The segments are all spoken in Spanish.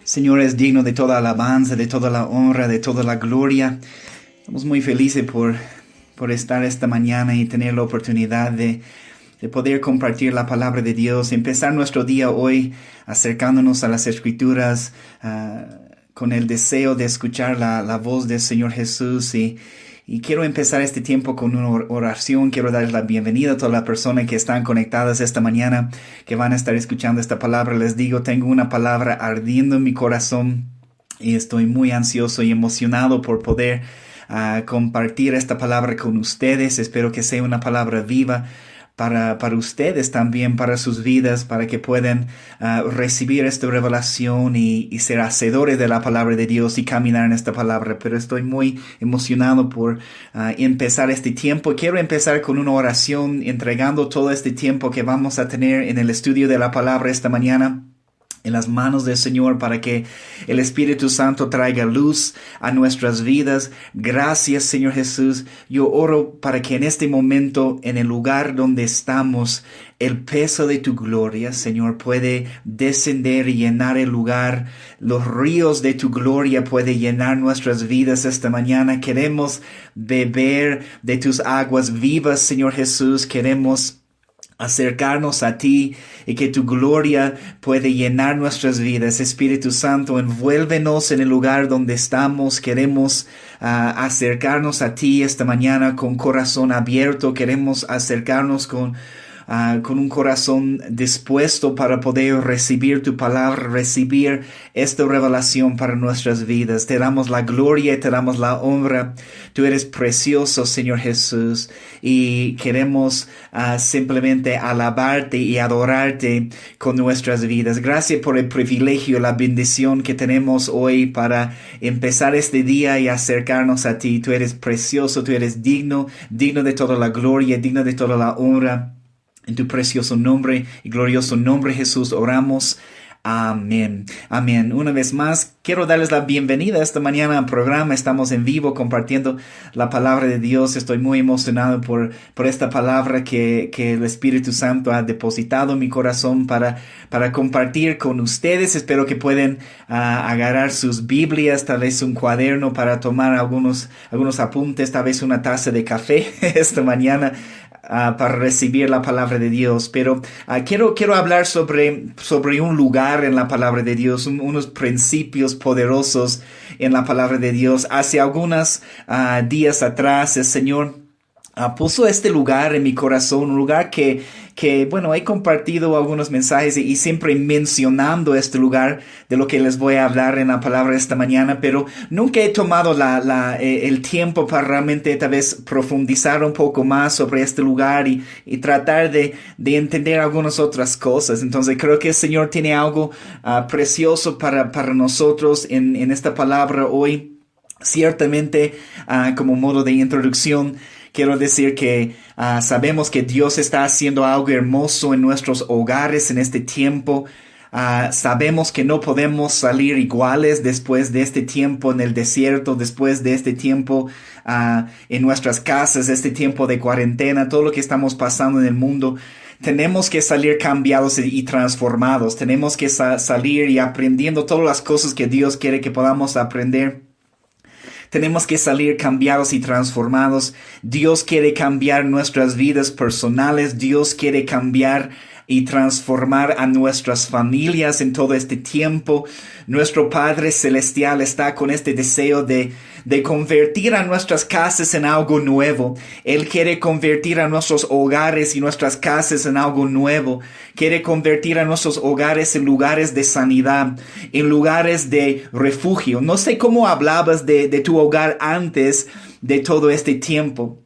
Señor es digno de toda alabanza, de toda la honra, de toda la gloria. Estamos muy felices por estar esta mañana y tener la oportunidad de poder compartir la palabra de Dios, empezar nuestro día hoy acercándonos a las Escrituras con el deseo de escuchar la voz del Señor Jesús y quiero empezar este tiempo con una oración. Quiero darles la bienvenida a todas las personas que están conectadas esta mañana, que van a estar escuchando esta palabra. Les digo, tengo una palabra ardiendo en mi corazón y estoy muy ansioso y emocionado por poder compartir esta palabra con ustedes. Espero que sea una palabra viva para ustedes también, para sus vidas, para que puedan recibir esta revelación y ser hacedores de la palabra de Dios y caminar en esta palabra. Pero estoy muy emocionado por empezar este tiempo. Quiero empezar con una oración, entregando todo este tiempo que vamos a tener en el estudio de la palabra esta mañana en las manos del Señor, para que el Espíritu Santo traiga luz a nuestras vidas. Gracias, Señor Jesús. Yo oro para que en este momento, en el lugar donde estamos, el peso de tu gloria, Señor, puede descender y llenar el lugar. Los ríos de tu gloria pueden llenar nuestras vidas esta mañana. Queremos beber de tus aguas vivas, Señor Jesús. Queremos acercarnos a ti y que tu gloria puede llenar nuestras vidas. Espíritu Santo, envuélvenos en el lugar donde estamos. Queremos acercarnos a ti esta mañana con corazón abierto. Queremos acercarnos con un corazón dispuesto para poder recibir tu palabra, recibir esta revelación para nuestras vidas. Te damos la gloria y te damos la honra. Tú eres precioso, Señor Jesús, y queremos simplemente alabarte y adorarte con nuestras vidas. Gracias por el privilegio, la bendición que tenemos hoy para empezar este día y acercarnos a ti. Tú eres precioso, tú eres digno de toda la gloria, digno de toda la honra. En tu precioso nombre y glorioso nombre, Jesús, oramos. Amén. Amén. Una vez más, quiero darles la bienvenida esta mañana al programa. Estamos en vivo compartiendo la palabra de Dios. Estoy muy emocionado por esta palabra que el Espíritu Santo ha depositado en mi corazón para compartir con ustedes. Espero que puedan agarrar sus Biblias, tal vez un cuaderno para tomar algunos apuntes, tal vez una taza de café esta mañana. Para recibir la palabra de Dios, pero quiero hablar sobre un lugar en la palabra de Dios, unos principios poderosos en la palabra de Dios. Hace algunos días atrás el Señor puso este lugar en mi corazón, un lugar que bueno, he compartido algunos mensajes y siempre mencionando este lugar de lo que les voy a hablar en la palabra esta mañana, pero nunca he tomado el tiempo para realmente tal vez profundizar un poco más sobre este lugar y tratar de entender algunas otras cosas. Entonces creo que el Señor tiene algo precioso para nosotros en esta palabra hoy. Ciertamente, como modo de introducción, quiero decir que sabemos que Dios está haciendo algo hermoso en nuestros hogares en este tiempo. Sabemos que no podemos salir iguales después de este tiempo en el desierto, después de este tiempo en nuestras casas, este tiempo de cuarentena, todo lo que estamos pasando en el mundo. Tenemos que salir cambiados y transformados. Tenemos que salir y aprendiendo todas las cosas que Dios quiere que podamos aprender. Tenemos que salir cambiados y transformados. Dios quiere cambiar nuestras vidas personales. Dios quiere cambiar y transformar a nuestras familias en todo este tiempo. Nuestro Padre Celestial está con este deseo de convertir a nuestras casas en algo nuevo. Él quiere convertir a nuestros hogares y nuestras casas en algo nuevo. Quiere convertir a nuestros hogares en lugares de sanidad, en lugares de refugio. No sé cómo hablabas de tu hogar antes de todo este tiempo.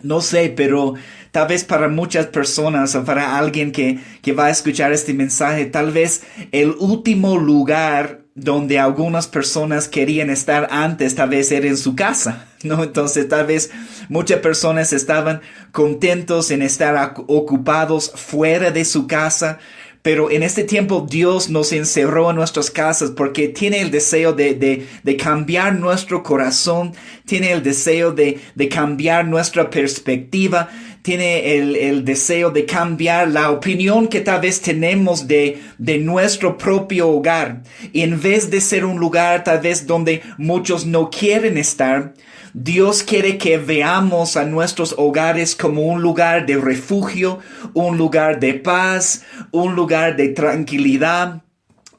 No sé, pero tal vez para muchas personas o para alguien que va a escuchar este mensaje, tal vez el último lugar donde algunas personas querían estar antes, tal vez era en su casa, ¿no? Entonces tal vez muchas personas estaban contentos en estar ocupados fuera de su casa. Pero en este tiempo Dios nos encerró en nuestras casas porque tiene el deseo de cambiar nuestro corazón, tiene el deseo de cambiar nuestra perspectiva, tiene el deseo de cambiar la opinión que tal vez tenemos de nuestro propio hogar. Y en vez de ser un lugar tal vez donde muchos no quieren estar, Dios quiere que veamos a nuestros hogares como un lugar de refugio, un lugar de paz, un lugar de tranquilidad,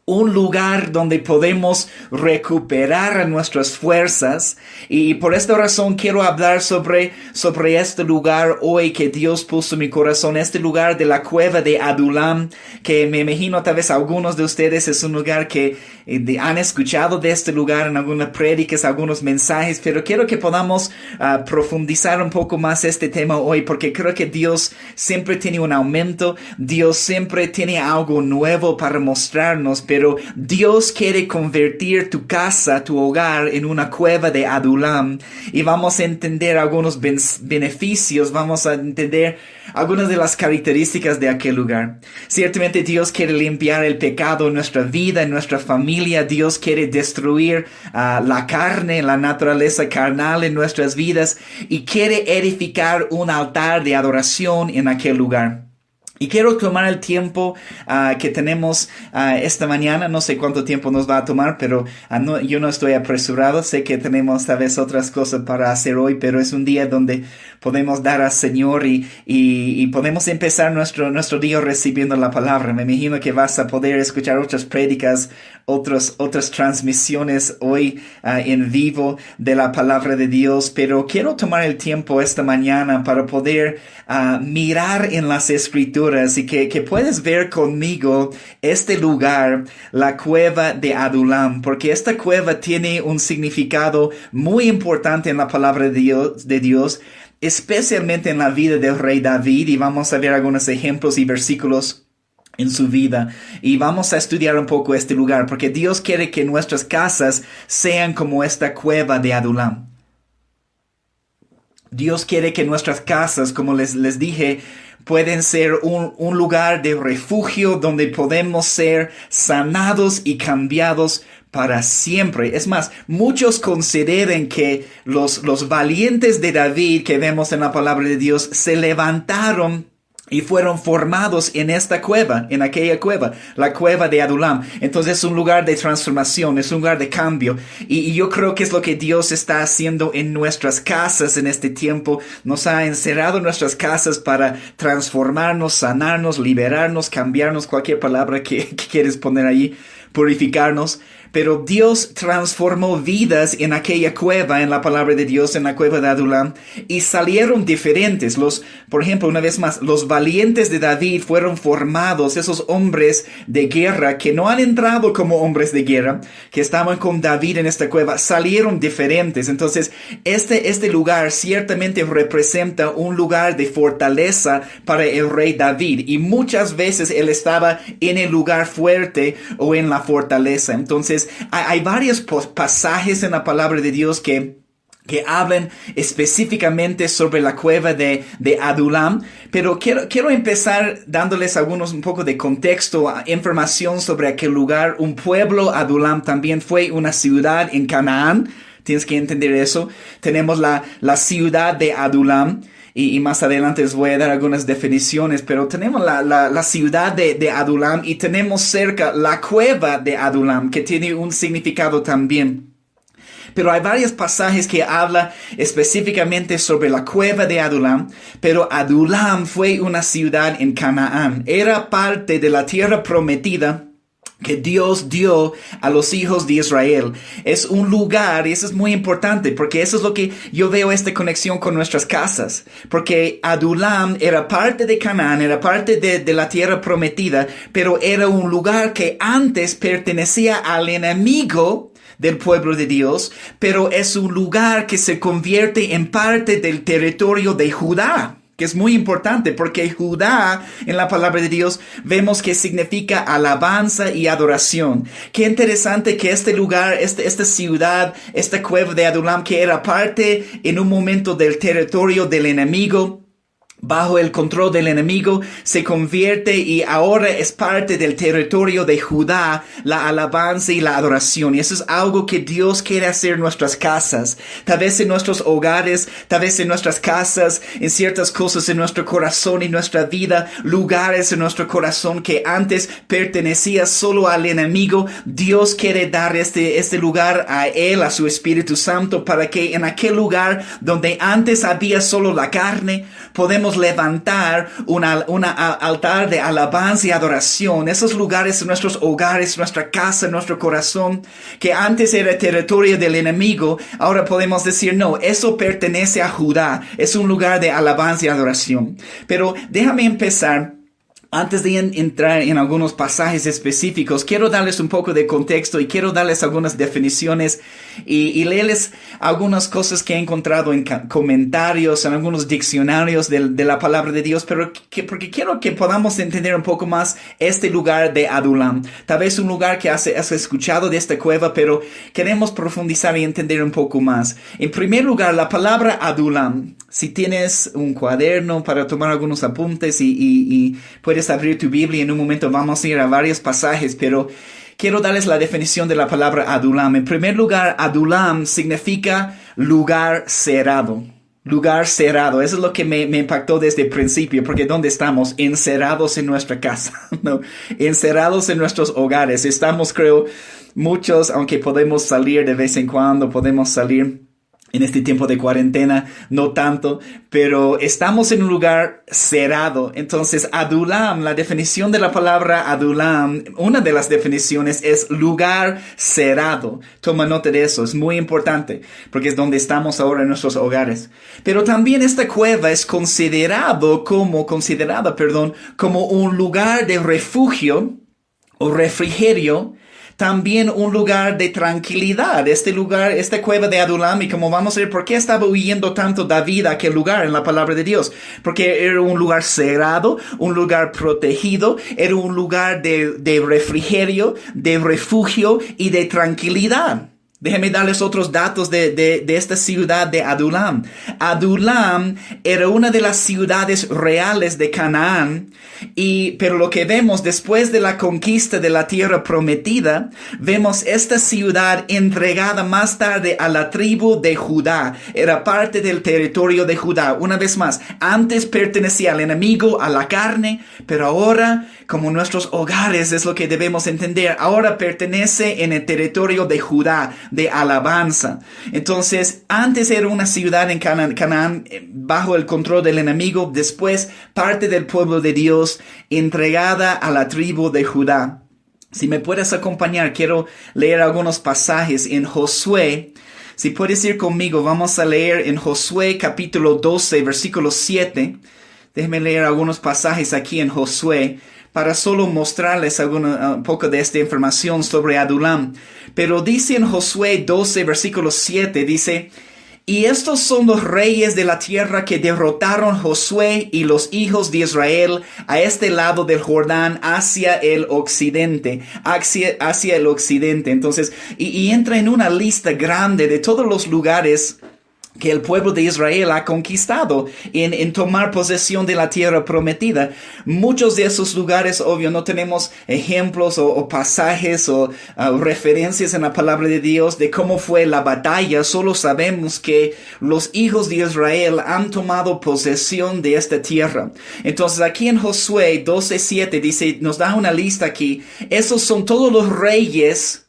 un lugar donde podemos recuperar nuestras fuerzas. Y por esta razón quiero hablar sobre este lugar hoy que Dios puso en mi corazón, este lugar de la cueva de Adulam, que me imagino tal vez algunos de ustedes es un lugar que han escuchado de este lugar en algunas prédicas, algunos mensajes, pero quiero que podamos profundizar un poco más este tema hoy, porque creo que Dios siempre tiene un aumento, Dios siempre tiene algo nuevo para mostrarnos, pero Dios quiere convertir tu casa, tu hogar, en una cueva de Adulam, y vamos a entender algunos beneficios, vamos a entender algunas de las características de aquel lugar. Ciertamente Dios quiere limpiar el pecado en nuestra vida, en nuestra familia. Dios quiere destruir la carne, la naturaleza carnal en nuestras vidas, y quiere edificar un altar de adoración en aquel lugar. Y quiero tomar el tiempo que tenemos esta mañana. No sé cuánto tiempo nos va a tomar, pero yo no estoy apresurado. Sé que tenemos tal vez otras cosas para hacer hoy, pero es un día donde podemos dar al Señor y podemos empezar nuestro día recibiendo la palabra. Me imagino que vas a poder escuchar otras prédicas, otras transmisiones hoy en vivo de la palabra de Dios, pero quiero tomar el tiempo esta mañana para poder mirar en las Escrituras y que puedes ver conmigo este lugar, la cueva de Adulam, porque esta cueva tiene un significado muy importante en la palabra de Dios, especialmente en la vida del rey David, y vamos a ver algunos ejemplos y versículos en su vida, y vamos a estudiar un poco este lugar, porque Dios quiere que nuestras casas sean como esta cueva de Adulam. Dios quiere que nuestras casas, como les dije, pueden ser un lugar de refugio donde podemos ser sanados y cambiados para siempre. Es más, muchos consideran que los valientes de David que vemos en la palabra de Dios se levantaron y fueron formados en esta cueva, en aquella cueva, la cueva de Adulam. Entonces es un lugar de transformación, es un lugar de cambio. Y yo creo que es lo que Dios está haciendo en nuestras casas en este tiempo. Nos ha encerrado en nuestras casas para transformarnos, sanarnos, liberarnos, cambiarnos, cualquier palabra que quieres poner allí, purificarnos. Pero Dios transformó vidas en aquella cueva, en la palabra de Dios, en la cueva de Adulam, y salieron diferentes. Por ejemplo, una vez más, los valientes de David fueron formados, esos hombres de guerra que no han entrado como hombres de guerra, que estaban con David en esta cueva, salieron diferentes. Entonces, este lugar ciertamente representa un lugar de fortaleza para el rey David, y muchas veces él estaba en el lugar fuerte o en la fortaleza. Entonces, hay varios pasajes en la palabra de Dios que hablan específicamente sobre la cueva de Adulam, pero quiero empezar dándoles un poco de contexto, información sobre aquel lugar. Un pueblo, Adulam, también fue una ciudad en Canaán. Tienes que entender eso. Tenemos la ciudad de Adulam. Y más adelante les voy a dar algunas definiciones, pero tenemos la ciudad de Adulam, y tenemos cerca la cueva de Adulam, que tiene un significado también. Pero hay varios pasajes que hablan específicamente sobre la cueva de Adulam, pero Adulam fue una ciudad en Canaán. Era parte de la tierra prometida que Dios dio a los hijos de Israel. Es un lugar, y eso es muy importante, porque eso es lo que yo veo, esta conexión con nuestras casas, porque Adulam era parte de Canaán, era parte de la tierra prometida, pero era un lugar que antes pertenecía al enemigo del pueblo de Dios, pero es un lugar que se convierte en parte del territorio de Judá, que es muy importante, porque Judá, en la palabra de Dios, vemos que significa alabanza y adoración. Qué interesante que este lugar, esta ciudad, esta cueva de Adulam, que era parte en un momento del territorio del enemigo, bajo el control del enemigo, se convierte y ahora es parte del territorio de Judá, la alabanza y la adoración. Y eso es algo que Dios quiere hacer en nuestras casas, tal vez en nuestros hogares, tal vez en nuestras casas, en ciertas cosas en nuestro corazón y nuestra vida, lugares en nuestro corazón que antes pertenecía solo al enemigo. Dios quiere dar este lugar a Él, a su Espíritu Santo, para que en aquel lugar donde antes había solo la carne, podemos levantar un altar de alabanza y adoración. Esos lugares en nuestros hogares, nuestra casa, nuestro corazón, que antes era territorio del enemigo, ahora podemos decir, no, eso pertenece a Judá. Es un lugar de alabanza y adoración. Pero déjame empezar. Antes de entrar en algunos pasajes específicos, quiero darles un poco de contexto y quiero darles algunas definiciones y leerles algunas cosas que he encontrado en comentarios, en algunos diccionarios de la palabra de Dios, pero porque quiero que podamos entender un poco más este lugar de Adulam. Tal vez un lugar que has escuchado de esta cueva, pero queremos profundizar y entender un poco más. En primer lugar, la palabra Adulam. Si tienes un cuaderno para tomar algunos apuntes y puedes abrir tu Biblia, en un momento vamos a ir a varios pasajes, pero quiero darles la definición de la palabra Adulam. En primer lugar, Adulam significa lugar cerrado. Lugar cerrado. Eso es lo que me impactó desde el principio, porque ¿dónde estamos? Encerrados en nuestra casa, ¿no? Encerrados en nuestros hogares. Estamos, creo, muchos, aunque podemos salir de vez en cuando, podemos salir en este tiempo de cuarentena, no tanto, pero estamos en un lugar cerrado. Entonces, Adulam, la definición de la palabra Adulam, una de las definiciones es lugar cerrado. Toma nota de eso, es muy importante, porque es donde estamos ahora en nuestros hogares. Pero también esta cueva es considerada como un lugar de refugio o refrigerio, también un lugar de tranquilidad. Esta cueva de Adulam, y como vamos a ver, ¿por qué estaba huyendo tanto David a aquel lugar en la palabra de Dios? Porque era un lugar cerrado, un lugar protegido, era un lugar de refrigerio, de refugio y de tranquilidad. Déjenme darles otros datos de esta ciudad de Adulam. Adulam era una de las ciudades reales de Canaán, pero lo que vemos después de la conquista de la tierra prometida, vemos esta ciudad entregada más tarde a la tribu de Judá. Era parte del territorio de Judá. Una vez más, antes pertenecía al enemigo, a la carne, pero ahora, como nuestros hogares es lo que debemos entender, ahora pertenece en el territorio de Judá, de alabanza. Entonces, antes era una ciudad en Canaán bajo el control del enemigo, después parte del pueblo de Dios, entregada a la tribu de Judá. Si me puedes acompañar, quiero leer algunos pasajes en Josué. Si puedes ir conmigo, vamos a leer en Josué capítulo 12, versículo 7. Déjenme leer algunos pasajes aquí en Josué, para solo mostrarles un poco de esta información sobre Adulam. Pero dice en Josué 12, versículo 7, dice, y estos son los reyes de la tierra que derrotaron Josué y los hijos de Israel a este lado del Jordán hacia el occidente, hacia el occidente. Entonces, y entra en una lista grande de todos los lugares que el pueblo de Israel ha conquistado en tomar posesión de la tierra prometida. Muchos de esos lugares, obvio, no tenemos ejemplos o pasajes o referencias en la palabra de Dios de cómo fue la batalla. Solo sabemos que los hijos de Israel han tomado posesión de esta tierra. Entonces aquí en Josué 12:7 dice, nos da una lista aquí. Esos son todos los reyes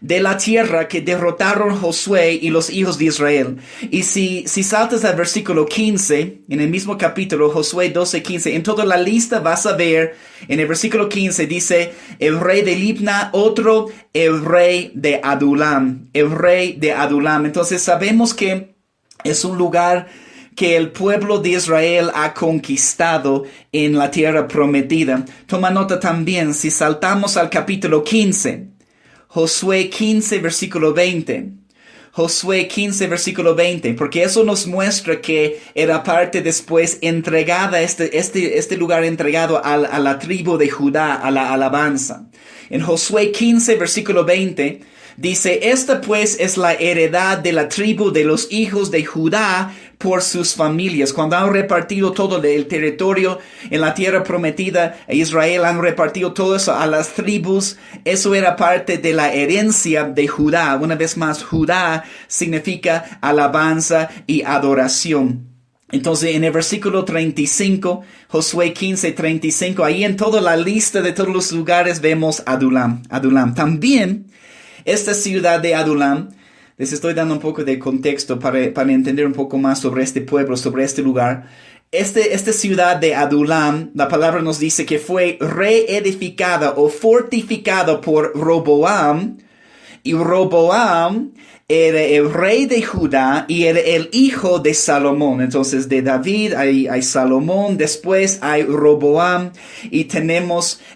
de la tierra que derrotaron Josué y los hijos de Israel. Y si saltas al versículo 15, en el mismo capítulo, Josué 12:15, en toda la lista vas a ver, en el versículo 15 dice, el rey de Libna, otro, el rey de Adulam, el rey de Adulam. Entonces sabemos que es un lugar que el pueblo de Israel ha conquistado en la tierra prometida. Toma nota también, si saltamos al capítulo 15, Josué 15, versículo 20. Josué 15, versículo 20. Porque eso nos muestra que era parte después entregada, este lugar entregado a la tribu de Judá, a la alabanza. En Josué 15, versículo 20, dice, esta pues es la heredad de la tribu de los hijos de Judá por sus familias. Cuando han repartido todo el territorio en la tierra prometida, Israel han repartido todo eso a las tribus. Eso era parte de la herencia de Judá. Una vez más, Judá significa alabanza y adoración. Entonces, en el versículo 35, Josué 15:35, ahí en toda la lista de todos los lugares vemos Adulam. También, esta ciudad de Adulam, les estoy dando un poco de contexto para entender un poco más sobre este pueblo, sobre este lugar. Esta ciudad de Adulam, la palabra nos dice que fue reedificada o fortificada por Roboam. Y Roboam era el rey de Judá y era el hijo de Salomón. Entonces de David hay Salomón, después hay Roboam y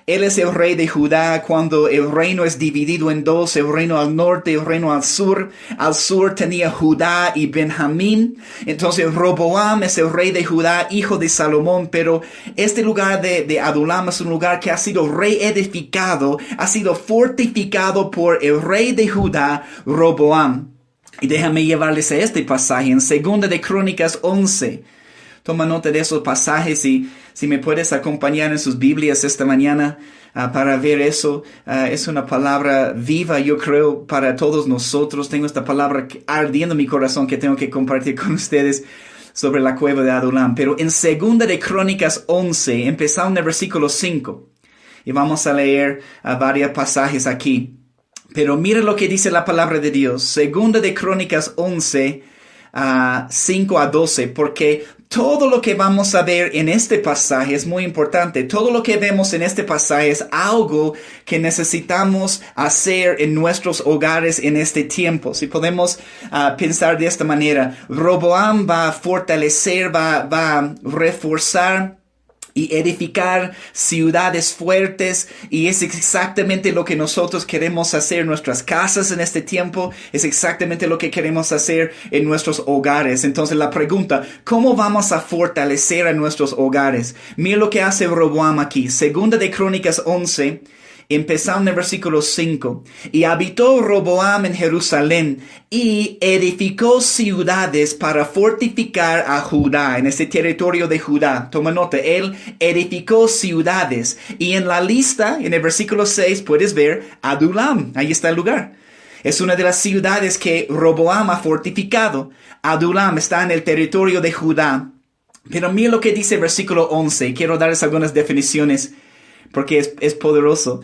él es el rey de Judá cuando el reino es dividido en dos, el reino al norte y el reino al sur. Al sur tenía Judá y Benjamín. Entonces Roboam es el rey de Judá, hijo de Salomón, pero este lugar de Adulam es un lugar que ha sido reedificado, ha sido fortificado por el rey de Judá, Roboam. Y déjame llevarles a este pasaje en 2 de Crónicas 11. Toma nota de esos pasajes y si me puedes acompañar en sus Biblias esta mañana para ver eso. Es una palabra viva, yo creo, para todos nosotros. Tengo esta palabra ardiendo en mi corazón que tengo que compartir con ustedes sobre la cueva de Adulam. Pero en 2 de Crónicas 11, empezando en el versículo 5. Y vamos a leer varios pasajes aquí. Pero mira lo que dice la palabra de Dios. 2 de Crónicas 11, 5 a 12. Porque todo lo que vamos a ver en este pasaje es muy importante. Todo lo que vemos en este pasaje es algo que necesitamos hacer en nuestros hogares en este tiempo. Si podemos pensar de esta manera, Roboam va a fortalecer, va a reforzar y edificar ciudades fuertes, y es exactamente lo que nosotros queremos hacer en nuestras casas en este tiempo, es exactamente lo que queremos hacer en nuestros hogares. Entonces la pregunta, ¿cómo vamos a fortalecer a nuestros hogares? Mira lo que hace Roboam aquí, 2 de Crónicas 11, empezando en el versículo 5. Y habitó Roboam en Jerusalén y edificó ciudades para fortificar a Judá, en este territorio de Judá. Toma nota, él edificó ciudades. Y en la lista, en el versículo 6, puedes ver Adulam. Ahí está el lugar. Es una de las ciudades que Roboam ha fortificado. Adulam está en el territorio de Judá. Pero mira lo que dice el versículo 11. Quiero darles algunas definiciones, porque es poderoso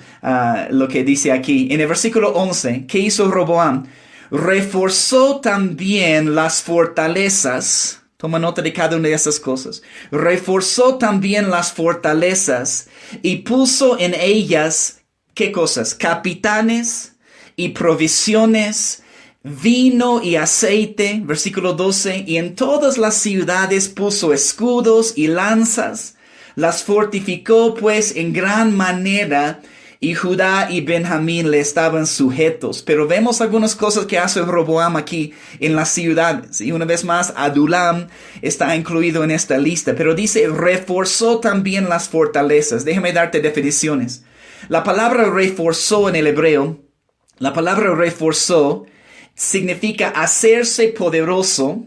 lo que dice aquí. En el versículo 11, ¿qué hizo Roboam? Reforzó también las fortalezas. Toma nota de cada una de esas cosas. Reforzó también las fortalezas y puso en ellas, ¿qué cosas? Capitanes y provisiones, vino y aceite. Versículo 12, y en todas las ciudades puso escudos y lanzas. Las fortificó pues en gran manera, y Judá y Benjamín le estaban sujetos. Pero vemos algunas cosas que hace Roboam aquí en las ciudades. Y una vez más, Adulam está incluido en esta lista. Pero dice, reforzó también las fortalezas. Déjame darte definiciones. La palabra reforzó en el hebreo, la palabra reforzó significa hacerse poderoso.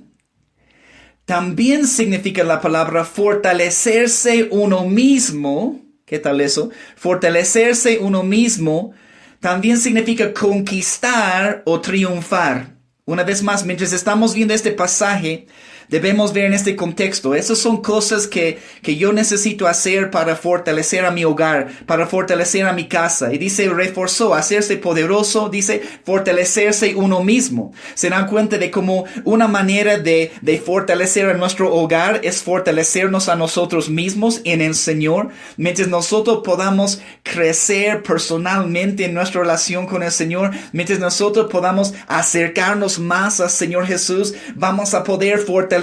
También significa la palabra fortalecerse uno mismo. ¿Qué tal eso? Fortalecerse uno mismo también significa conquistar o triunfar. Una vez más, mientras estamos viendo este pasaje, debemos ver en este contexto. Esas son cosas que yo necesito hacer para fortalecer a mi hogar, para fortalecer a mi casa. Y dice, reforzó, hacerse poderoso, dice, fortalecerse uno mismo. Se dan cuenta de cómo una manera de fortalecer a nuestro hogar es fortalecernos a nosotros mismos en el Señor. Mientras nosotros podamos crecer personalmente en nuestra relación con el Señor, mientras nosotros podamos acercarnos más al Señor Jesús, vamos a poder fortalecer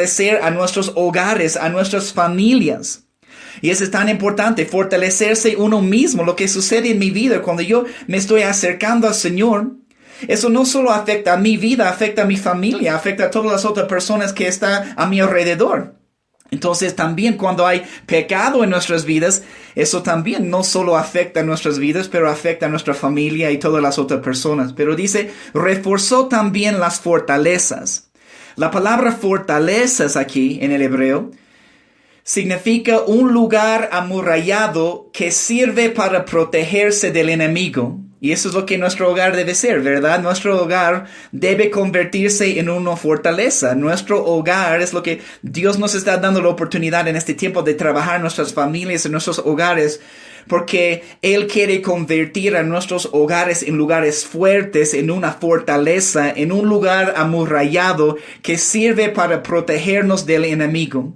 a nuestros hogares, a nuestras familias. Y eso es tan importante, fortalecerse uno mismo. Lo que sucede en mi vida cuando yo me estoy acercando al Señor, eso no solo afecta a mi vida, afecta a mi familia, afecta a todas las otras personas que están a mi alrededor. Entonces también cuando hay pecado en nuestras vidas, eso también no solo afecta a nuestras vidas, pero afecta a nuestra familia y todas las otras personas. Pero dice, reforzó también las fortalezas. La palabra fortalezas aquí en el hebreo significa un lugar amurallado que sirve para protegerse del enemigo. Y eso es lo que nuestro hogar debe ser, ¿verdad? Nuestro hogar debe convertirse en una fortaleza. Nuestro hogar es lo que Dios nos está dando la oportunidad en este tiempo de trabajar en nuestras familias, en nuestros hogares, porque Él quiere convertir a nuestros hogares en lugares fuertes, en una fortaleza, en un lugar amurallado que sirve para protegernos del enemigo.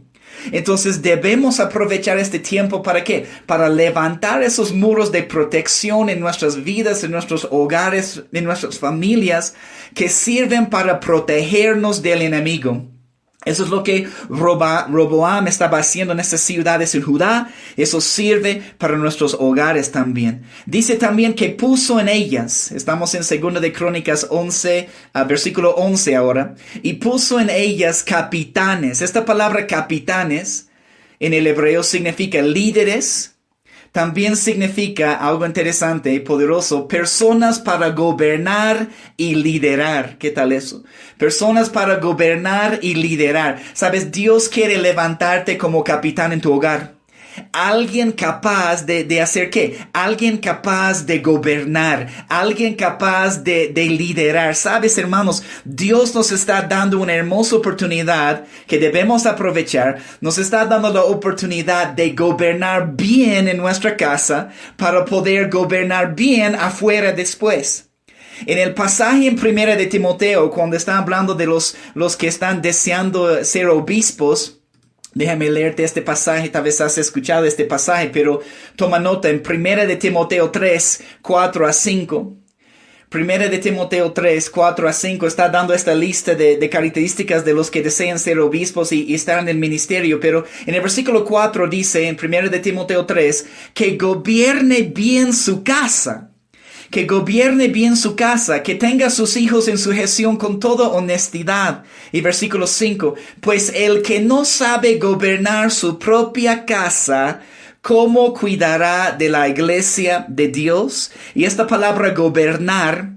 Entonces debemos aprovechar este tiempo ¿para qué? Para levantar esos muros de protección en nuestras vidas, en nuestros hogares, en nuestras familias, que sirven para protegernos del enemigo. Eso es lo que Roboam estaba haciendo en estas ciudades en Judá. Eso sirve para nuestros hogares también. Dice también que puso en ellas, estamos en 2 de Crónicas 11, versículo 11 ahora, y puso en ellas capitanes. Esta palabra capitanes en el hebreo significa líderes. También significa algo interesante y poderoso, personas para gobernar y liderar. ¿Qué tal eso? Personas para gobernar y liderar. Sabes, Dios quiere levantarte como capitán en tu hogar. Alguien capaz de hacer ¿qué? Alguien capaz de gobernar, alguien capaz de liderar. Sabes, hermanos, Dios nos está dando una hermosa oportunidad que debemos aprovechar. Nos está dando la oportunidad de gobernar bien en nuestra casa para poder gobernar bien afuera después. En el pasaje en 1 de Timoteo, cuando está hablando de los que están deseando ser obispos, déjame leerte este pasaje, tal vez has escuchado este pasaje, pero toma nota en 1 de Timoteo 3, 4 a 5. 1 de Timoteo 3, 4 a 5 está dando esta lista de características de los que desean ser obispos y estar en el ministerio, pero en el versículo 4 dice en 1 de Timoteo 3 que gobierne bien su casa. Que gobierne bien su casa, que tenga a sus hijos en sujeción con toda honestidad. Y versículo 5, pues el que no sabe gobernar su propia casa, ¿cómo cuidará de la iglesia de Dios? Y esta palabra gobernar,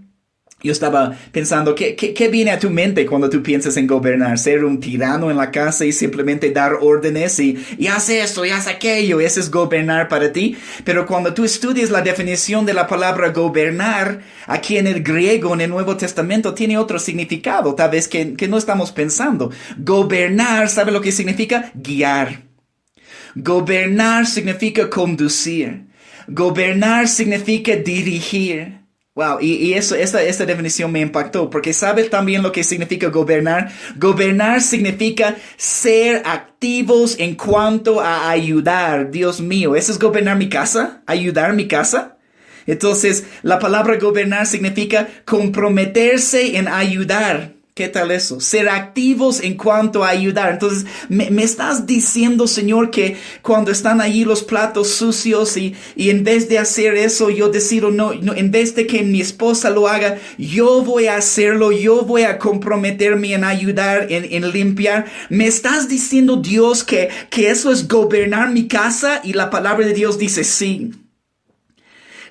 yo estaba pensando, ¿qué viene a tu mente cuando tú piensas en gobernar? ¿Ser un tirano en la casa y simplemente dar órdenes y haz esto y haz aquello? Eso es gobernar para ti. Pero cuando tú estudias la definición de la palabra gobernar, aquí en el griego, en el Nuevo Testamento, tiene otro significado, tal vez que no estamos pensando. Gobernar, ¿sabe lo que significa? Guiar. Gobernar significa conducir. Gobernar significa dirigir. Wow, y esta definición me impactó, porque ¿sabes también lo que significa gobernar? Gobernar significa ser activos en cuanto a ayudar. Dios mío, ¿eso es gobernar mi casa? ¿Ayudar mi casa? Entonces, la palabra gobernar significa comprometerse en ayudar. ¿Qué tal eso? Ser activos en cuanto a ayudar. Entonces, me estás diciendo, Señor, que cuando están allí los platos sucios y en vez de hacer eso, yo decido no, en vez de que mi esposa lo haga, yo voy a hacerlo, yo voy a comprometerme en ayudar, en limpiar. Me estás diciendo, Dios, que eso es gobernar mi casa, y la palabra de Dios dice sí.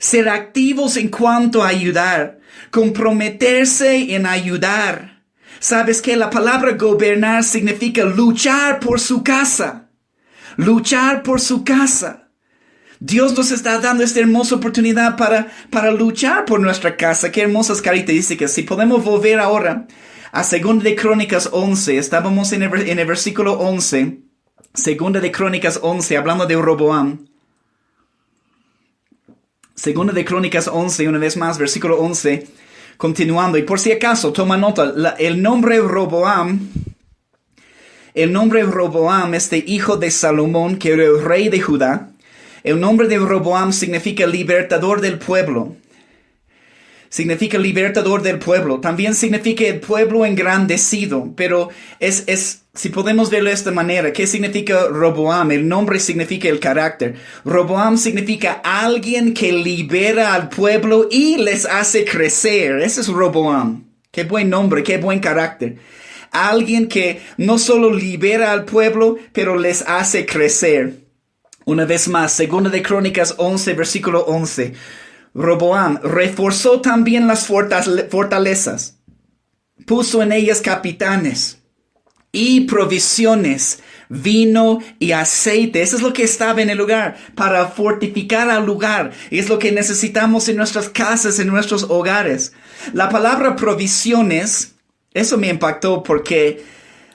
Ser activos en cuanto a ayudar, comprometerse en ayudar. ¿Sabes qué? La palabra gobernar significa luchar por su casa. Luchar por su casa. Dios nos está dando esta hermosa oportunidad para luchar por nuestra casa. Qué hermosas características. Si podemos volver ahora a 2 de Crónicas 11. Estábamos en el versículo 11. 2 de Crónicas 11, hablando de Roboam. 2 de Crónicas 11, una vez más, versículo 11. Continuando, y por si acaso, toma nota, el nombre Roboam, este hijo de Salomón, que era el rey de Judá, el nombre de Roboam significa libertador del pueblo. Significa libertador del pueblo. También significa el pueblo engrandecido. Pero si podemos verlo de esta manera, ¿qué significa Roboam? El nombre significa el carácter. Roboam significa alguien que libera al pueblo y les hace crecer. Ese es Roboam. Qué buen nombre, qué buen carácter. Alguien que no solo libera al pueblo, pero les hace crecer. Una vez más, 2 de Crónicas 11, versículo 11. Roboam reforzó también las fortalezas. Puso en ellas capitanes. y provisiones, vino y aceite. Eso es lo que estaba en el lugar para fortificar al lugar. Y es lo que necesitamos en nuestras casas, en nuestros hogares. La palabra provisiones, eso me impactó porque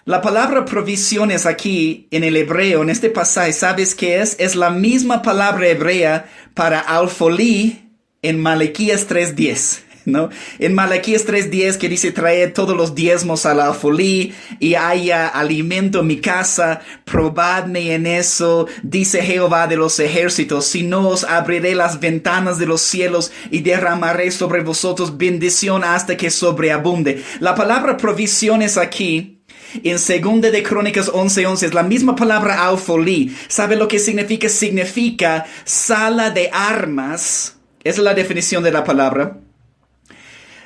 la palabra provisiones aquí en el hebreo, en este pasaje, ¿sabes qué es? Es la misma palabra hebrea para alfolí en Malaquías 3:10. ¿No? En Malaquías 3:10 que dice trae todos los diezmos al alfolí y haya alimento en mi casa, probadme en eso, dice Jehová de los ejércitos, si no os abriré las ventanas de los cielos y derramaré sobre vosotros bendición hasta que sobreabunde. La palabra provisiones aquí en 2 de Crónicas 11:11 es la misma palabra alfolí. ¿Sabe lo que significa? Significa sala de armas. Esa es la definición de la palabra.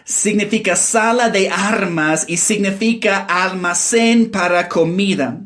Significa sala de armas y significa almacén para comida.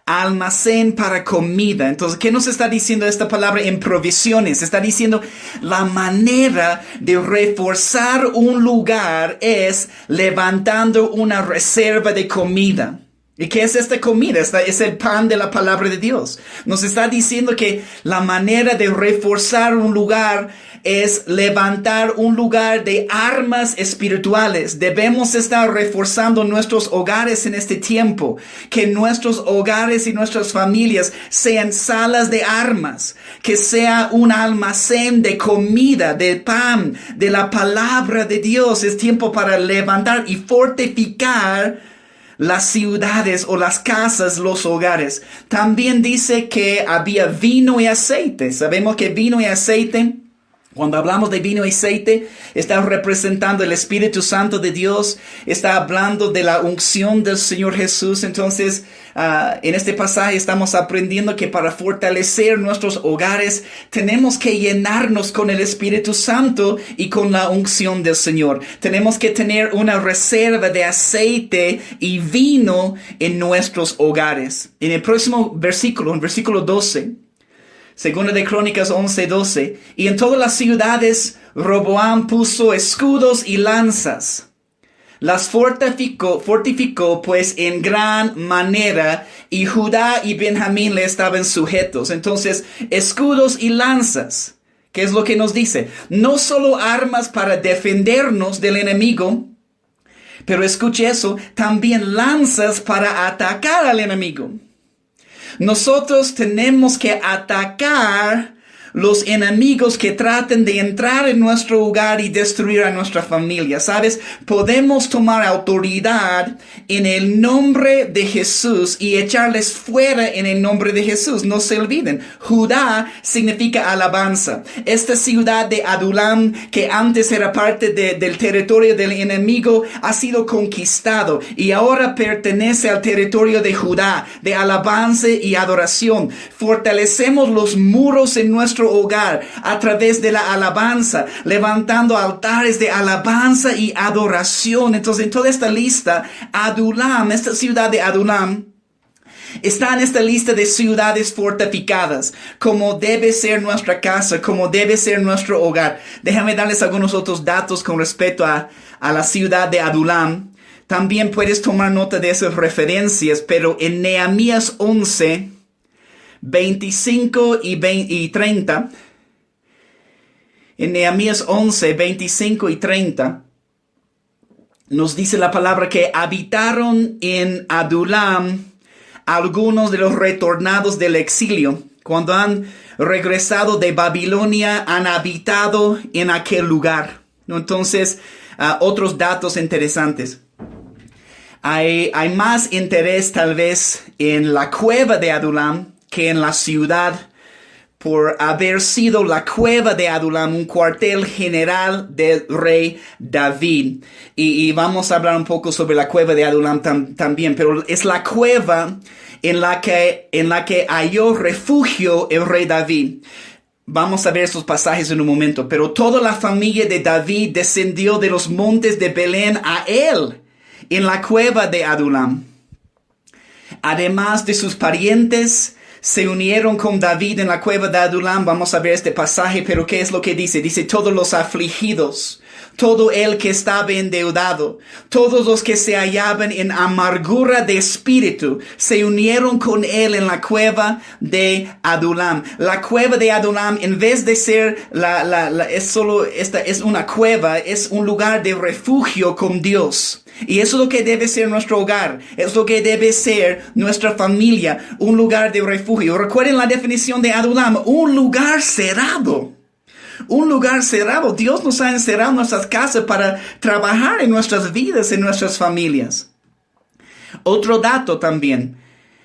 Almacén para comida. Entonces, ¿qué nos está diciendo esta palabra en provisiones? Está diciendo la manera de reforzar un lugar es levantando una reserva de comida. ¿Y qué es esta comida? Es el pan de la palabra de Dios. Nos está diciendo que la manera de reforzar un lugar es levantar un lugar de armas espirituales. Debemos estar reforzando nuestros hogares en este tiempo. Que nuestros hogares y nuestras familias sean salas de armas. Que sea un almacén de comida, de pan, de la palabra de Dios. Es tiempo para levantar y fortificar las ciudades o las casas, los hogares. También dice que había vino y aceite. Sabemos que vino y aceite, cuando hablamos de vino y aceite, está representando el Espíritu Santo de Dios, está hablando de la unción del Señor Jesús. Entonces, en este pasaje estamos aprendiendo que para fortalecer nuestros hogares, tenemos que llenarnos con el Espíritu Santo y con la unción del Señor. Tenemos que tener una reserva de aceite y vino en nuestros hogares. En el próximo versículo, en versículo 12, Segunda de Crónicas 11:12. Y en todas las ciudades Roboam puso escudos y lanzas. Las fortificó pues en gran manera, y Judá y Benjamín le estaban sujetos. Entonces, escudos y lanzas. ¿Qué es lo que nos dice? No solo armas para defendernos del enemigo, pero escuche eso, también lanzas para atacar al enemigo. Nosotros tenemos que atacar los enemigos que traten de entrar en nuestro hogar y destruir a nuestra familia. ¿Sabes? Podemos tomar autoridad en el nombre de Jesús y echarles fuera en el nombre de Jesús. No se olviden. Judá significa alabanza. Esta ciudad de Adulam, que antes era parte del territorio del enemigo, ha sido conquistado y ahora pertenece al territorio de Judá, de alabanza y adoración. Fortalecemos los muros en nuestro hogar a través de la alabanza, levantando altares de alabanza y adoración. Entonces, en toda esta lista, Adulam, esta ciudad de Adulam, está en esta lista de ciudades fortificadas, como debe ser nuestra casa, como debe ser nuestro hogar. Déjame darles algunos otros datos con respecto a la ciudad de Adulam. También puedes tomar nota de esas referencias, pero en Nehemías 11, 25 y 30, en Nehemías 11, 25 y 30, nos dice la palabra que habitaron en Adulam algunos de los retornados del exilio. Cuando han regresado de Babilonia, han habitado en aquel lugar. Entonces, otros datos interesantes. Hay más interés tal vez en la cueva de Adulam que en la ciudad, por haber sido la cueva de Adulam un cuartel general del rey David. Y vamos a hablar un poco sobre la cueva de Adulam también, pero es la cueva en la que halló refugio el rey David. Vamos a ver esos pasajes en un momento, pero toda la familia de David descendió de los montes de Belén a él en la cueva de Adulam. Además de sus parientes, se unieron con David en la cueva de Adulam. Vamos a ver este pasaje, pero ¿qué es lo que dice? Dice, todos los afligidos todo el que estaba endeudado, todos los que se hallaban en amargura de espíritu, se unieron con él en la cueva de Adulam. La cueva de Adulam, en vez de ser es una cueva, es un lugar de refugio con Dios. Y eso es lo que debe ser nuestro hogar, es lo que debe ser nuestra familia, un lugar de refugio. Recuerden la definición de Adulam, un lugar cerrado. Un lugar cerrado. Dios nos ha encerrado en nuestras casas para trabajar en nuestras vidas, en nuestras familias. Otro dato también.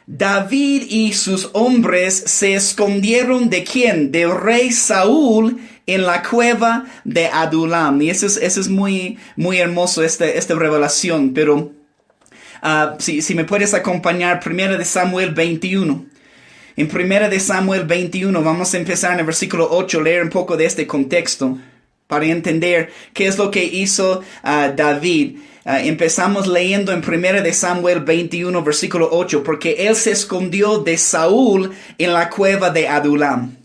David y sus hombres se escondieron ¿de quién? Del rey Saúl en la cueva de Adulam. Y eso es muy, muy hermoso esta revelación. Pero si me puedes acompañar, 1 Samuel 21. En 1 Samuel 21 vamos a empezar en el versículo 8, leer un poco de este contexto para entender qué es lo que hizo David. Empezamos leyendo en 1 Samuel 21, versículo 8, porque él se escondió de Saúl en la cueva de Adulam.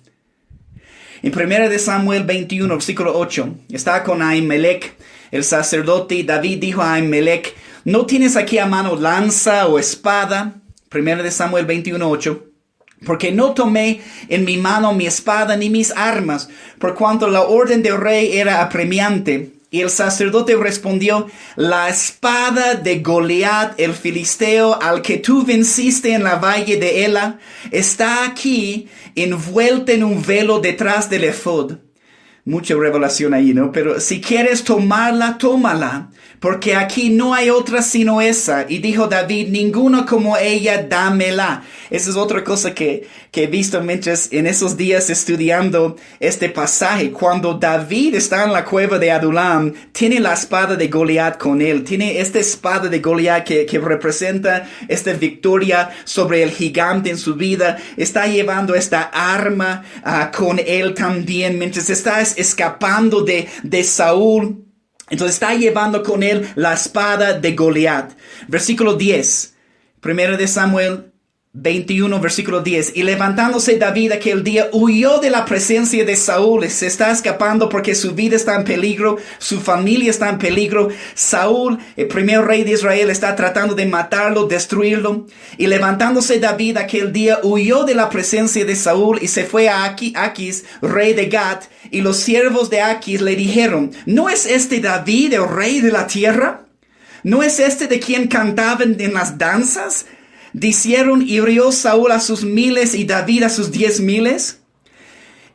En 1 Samuel 21, versículo 8, está con Ahimelech, el sacerdote. David dijo a Ahimelech, ¿no tienes aquí a mano lanza o espada? 1 Samuel 21, 8. Porque no tomé en mi mano mi espada ni mis armas, por cuanto la orden del rey era apremiante. Y el sacerdote respondió, la espada de Goliat, el filisteo, al que tú venciste en la valle de Ela, está aquí envuelta en un velo detrás del efod. Mucha revelación ahí, ¿no? Pero si quieres tomarla, tómala, porque aquí no hay otra sino esa. Y dijo David, ninguna como ella, dámela. Esa es otra cosa que he visto mientras en esos días estudiando este pasaje. Cuando David está en la cueva de Adulam, tiene la espada de Goliat con él. Tiene esta espada de Goliat que representa esta victoria sobre el gigante en su vida. Está llevando esta arma con él también mientras está escapando de Saúl. Entonces está llevando con él la espada de Goliat. Versículo 10. 1 Samuel 21, versículo 10. Y levantándose David aquel día, huyó de la presencia de Saúl. Se está escapando porque su vida está en peligro, su familia está en peligro. Saúl, el primer rey de Israel, está tratando de matarlo, destruirlo. Y levantándose David aquel día, huyó de la presencia de Saúl y se fue a Aquis, rey de Gat. Y los siervos de Aquis le dijeron, ¿no es este David el rey de la tierra? ¿No es este de quien cantaban en las danzas? Dijeron, hirió Saúl a sus 1000 y David a sus 10,000.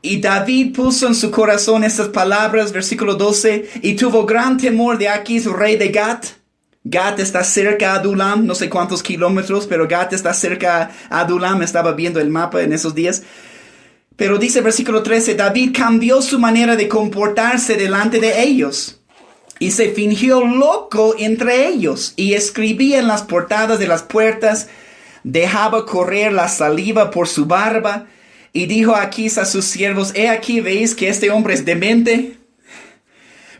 Y David puso en su corazón estas palabras, versículo 12, y tuvo gran temor de Aquis, rey de Gat. Gat está cerca a Adulam, no sé cuántos kilómetros, pero Gat está cerca a Adulam. Estaba viendo el mapa en esos días. Pero dice versículo 13, David cambió su manera de comportarse delante de ellos. Y se fingió loco entre ellos. Y escribía en las portadas de las puertas. Dejaba correr la saliva por su barba. Y dijo a Aquis a sus siervos, he aquí, ¿veis que este hombre es demente?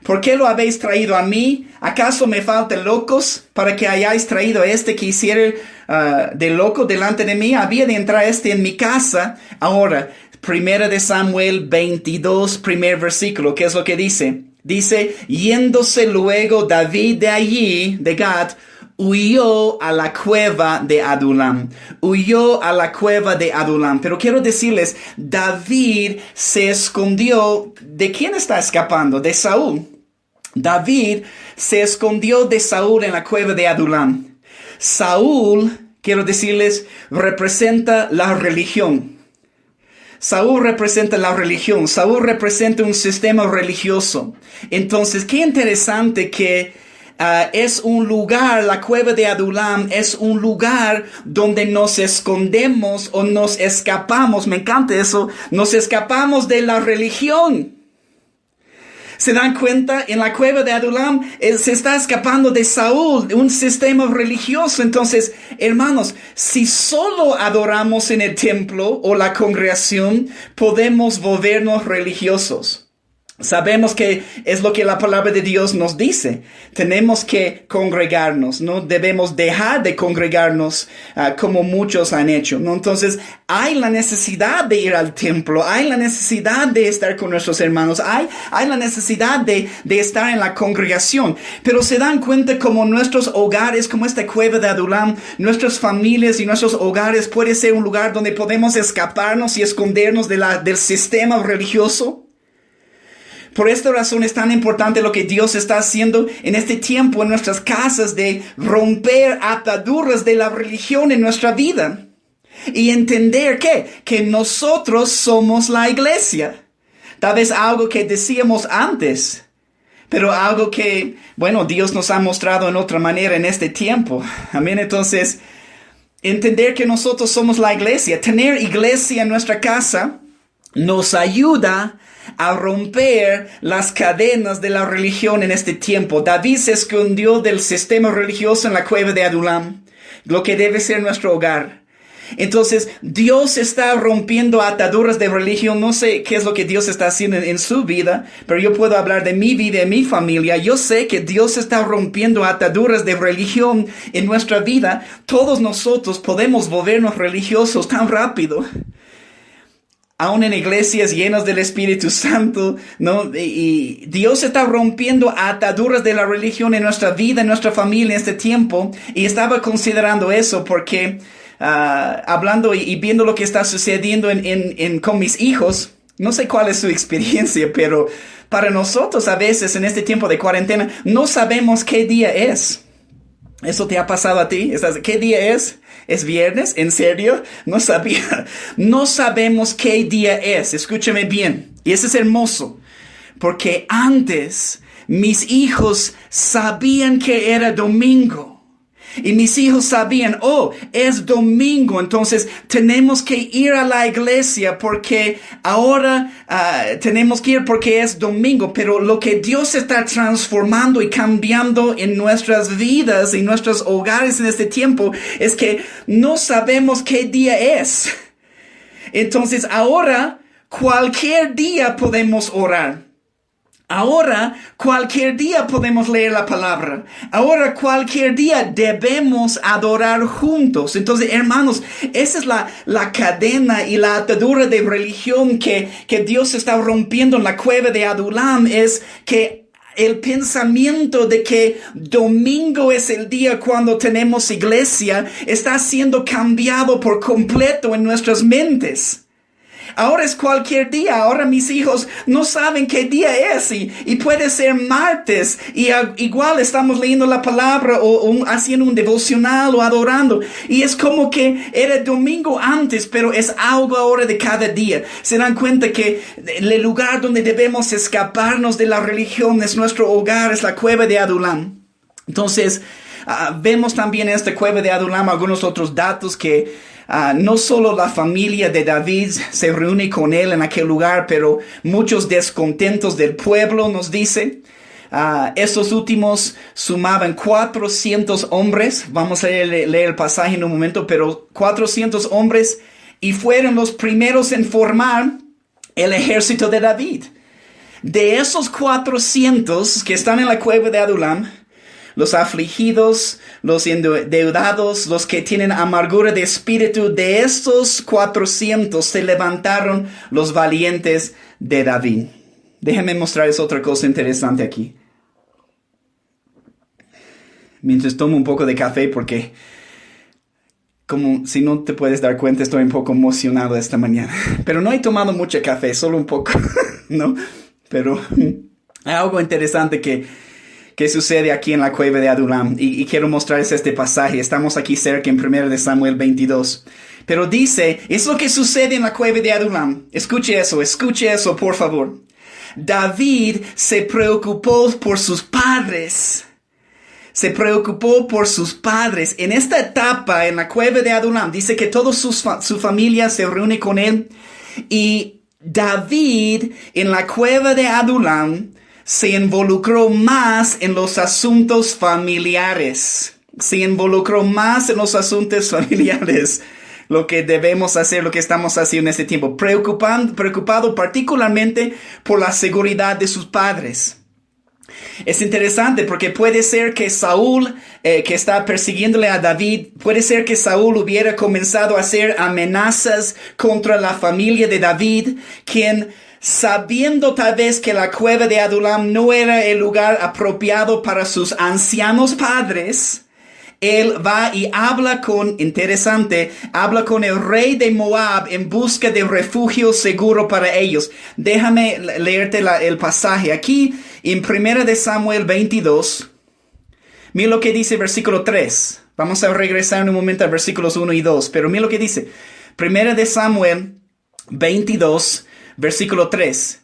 ¿Por qué lo habéis traído a mí? ¿Acaso me faltan locos para que hayáis traído a este que hiciera de loco delante de mí? Había de entrar en mi casa. Ahora, 1 Samuel 22, primer versículo, ¿qué es lo que dice? Dice, yéndose luego David de allí, de Gat, huyó a la cueva de Adulam. Huyó a la cueva de Adulam. Pero quiero decirles, David se escondió. ¿De quién está escapando? De Saúl. David se escondió de Saúl en la cueva de Adulam. Saúl, quiero decirles, representa la religión. Saúl representa la religión. Saúl representa un sistema religioso. Entonces, qué interesante que es un lugar, la cueva de Adulam es un lugar donde nos escondemos o nos escapamos. Me encanta eso. Nos escapamos de la religión. ¿Se dan cuenta? En la cueva de Adulam se está escapando de Saúl, un sistema religioso. Entonces, hermanos, si solo adoramos en el templo o la congregación, podemos volvernos religiosos. Sabemos que es lo que la palabra de Dios nos dice. Tenemos que congregarnos, no debemos dejar de congregarnos como muchos han hecho, ¿no? Entonces, hay la necesidad de ir al templo, hay la necesidad de estar con nuestros hermanos, hay la necesidad de estar en la congregación. Pero se dan cuenta como nuestros hogares, como esta cueva de Adulam, nuestras familias y nuestros hogares puede ser un lugar donde podemos escaparnos y escondernos del sistema religioso. Por esta razón es tan importante lo que Dios está haciendo en este tiempo en nuestras casas de romper ataduras de la religión en nuestra vida y entender que nosotros somos la iglesia. Tal vez algo que decíamos antes, pero algo que, bueno, Dios nos ha mostrado en otra manera en este tiempo. Amén. Entonces, entender que nosotros somos la iglesia, tener iglesia en nuestra casa nos ayuda a romper las cadenas de la religión en este tiempo. David se escondió del sistema religioso en la cueva de Adulam, lo que debe ser nuestro hogar. Entonces, Dios está rompiendo ataduras de religión. No sé qué es lo que Dios está haciendo en su vida, pero yo puedo hablar de mi vida y mi familia. Yo sé que Dios está rompiendo ataduras de religión en nuestra vida. Todos nosotros podemos volvernos religiosos tan rápido. Aún en iglesias llenas del Espíritu Santo, ¿no? Y Dios está rompiendo ataduras de la religión en nuestra vida, en nuestra familia, en este tiempo. Y estaba considerando eso porque, hablando y viendo lo que está sucediendo con mis hijos, no sé cuál es su experiencia, pero para nosotros a veces en este tiempo de cuarentena, no sabemos qué día es. ¿Eso te ha pasado a ti? ¿Qué día es? ¿Es viernes? ¿En serio? No sabía. No sabemos qué día es. Escúchame bien. Y eso es hermoso. Porque antes mis hijos sabían que era domingo. Y mis hijos sabían, es domingo, entonces tenemos que ir a la iglesia porque ahora tenemos que ir porque es domingo. Pero lo que Dios está transformando y cambiando en nuestras vidas y nuestros hogares en este tiempo es que no sabemos qué día es. Entonces ahora cualquier día podemos orar. Ahora, cualquier día podemos leer la palabra. Ahora, cualquier día debemos adorar juntos. Entonces, hermanos, esa es la cadena y la atadura de religión que Dios está rompiendo en la cueva de Adulam. Es que el pensamiento de que domingo es el día cuando tenemos iglesia está siendo cambiado por completo en nuestras mentes. Ahora es cualquier día. Ahora mis hijos no saben qué día es y puede ser martes y igual estamos leyendo la palabra o haciendo un devocional o adorando y es como que era domingo antes, pero es algo ahora de cada día. Se dan cuenta que el lugar donde debemos escaparnos de la religión es nuestro hogar, es la cueva de Adulam. Entonces, vemos también en esta cueva de Adulam algunos otros datos que no solo la familia de David se reúne con él en aquel lugar, pero muchos descontentos del pueblo nos dice. Estos últimos sumaban 400 hombres. Vamos a leer el pasaje en un momento, pero 400 hombres y fueron los primeros en formar el ejército de David. De esos 400 que están en la cueva de Adulam, los afligidos, los endeudados, los que tienen amargura de espíritu, de estos 400 se levantaron los valientes de David. Déjenme mostrarles otra cosa interesante aquí. Mientras tomo un poco de café porque, como si no te puedes dar cuenta, estoy un poco emocionado esta mañana. Pero no he tomado mucho café, solo un poco, ¿no? Pero hay algo interesante que sucede aquí en la cueva de Adulam. Y quiero mostrarles este pasaje. Estamos aquí cerca en 1 de Samuel 22. Pero dice, es lo que sucede en la cueva de Adulam. Escuche eso, por favor. David se preocupó por sus padres. Se preocupó por sus padres. En esta etapa, en la cueva de Adulam, dice que toda su familia se reúne con él. Y David, en la cueva de Adulam, se involucró más en los asuntos familiares. lo que debemos hacer, lo que estamos haciendo en este tiempo. Preocupado particularmente por la seguridad de sus padres. Es interesante porque puede ser que Saúl, que está persiguiéndole a David, puede ser que Saúl hubiera comenzado a hacer amenazas contra la familia de David, quien, sabiendo tal vez que la cueva de Adulam no era el lugar apropiado para sus ancianos padres, él va y habla con el rey de Moab en busca de refugio seguro para ellos. Déjame leerte el pasaje. Aquí en 1 de Samuel 22, mira lo que dice versículo 3. Vamos a regresar en un momento a versículos 1 y 2, pero mira lo que dice. 1 de Samuel 22, versículo 3.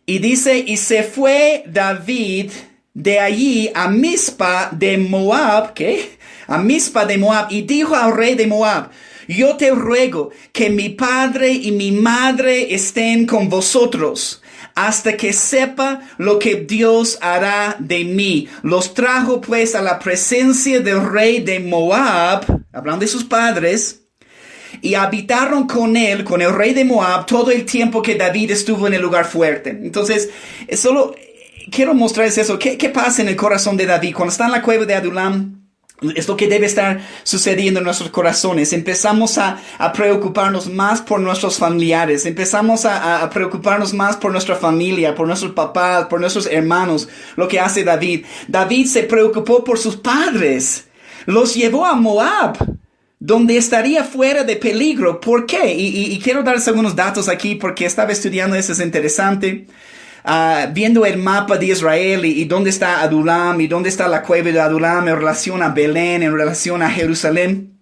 Y dice, y se fue David de allí a Mizpa de Moab, ¿qué? A Mizpa de Moab, y dijo al rey de Moab, yo te ruego que mi padre y mi madre estén con vosotros, hasta que sepa lo que Dios hará de mí. Los trajo pues a la presencia del rey de Moab, hablando de sus padres, y habitaron con él, con el rey de Moab, todo el tiempo que David estuvo en el lugar fuerte. Entonces, solo quiero mostrarles eso. ¿Qué pasa en el corazón de David? Cuando está en la cueva de Adulam, es lo que debe estar sucediendo en nuestros corazones. Empezamos a preocuparnos más por nuestros familiares. Empezamos a preocuparnos más por nuestra familia, por nuestros papás, por nuestros hermanos. Lo que hace David. David se preocupó por sus padres. Los llevó a Moab, donde estaría fuera de peligro. ¿Por qué? Y quiero darles algunos datos aquí porque estaba estudiando eso, es interesante. Viendo el mapa de Israel y dónde está Adulam y dónde está la cueva de Adulam en relación a Belén, en relación a Jerusalén.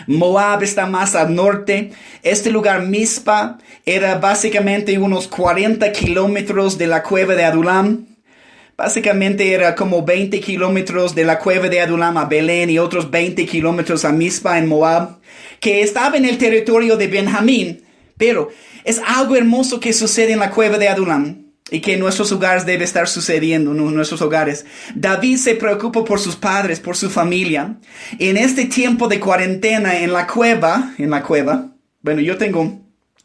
Moab está más al norte. Este lugar, Mizpa, era básicamente unos 40 kilómetros de la cueva de Adulam. Básicamente era como 20 kilómetros de la cueva de Adulam a Belén y otros 20 kilómetros a Mizpa en Moab, que estaba en el territorio de Benjamín. Pero es algo hermoso que sucede en la cueva de Adulam y que en nuestros hogares debe estar sucediendo, en nuestros hogares. David se preocupa por sus padres, por su familia. En este tiempo de cuarentena en la cueva, bueno, yo tengo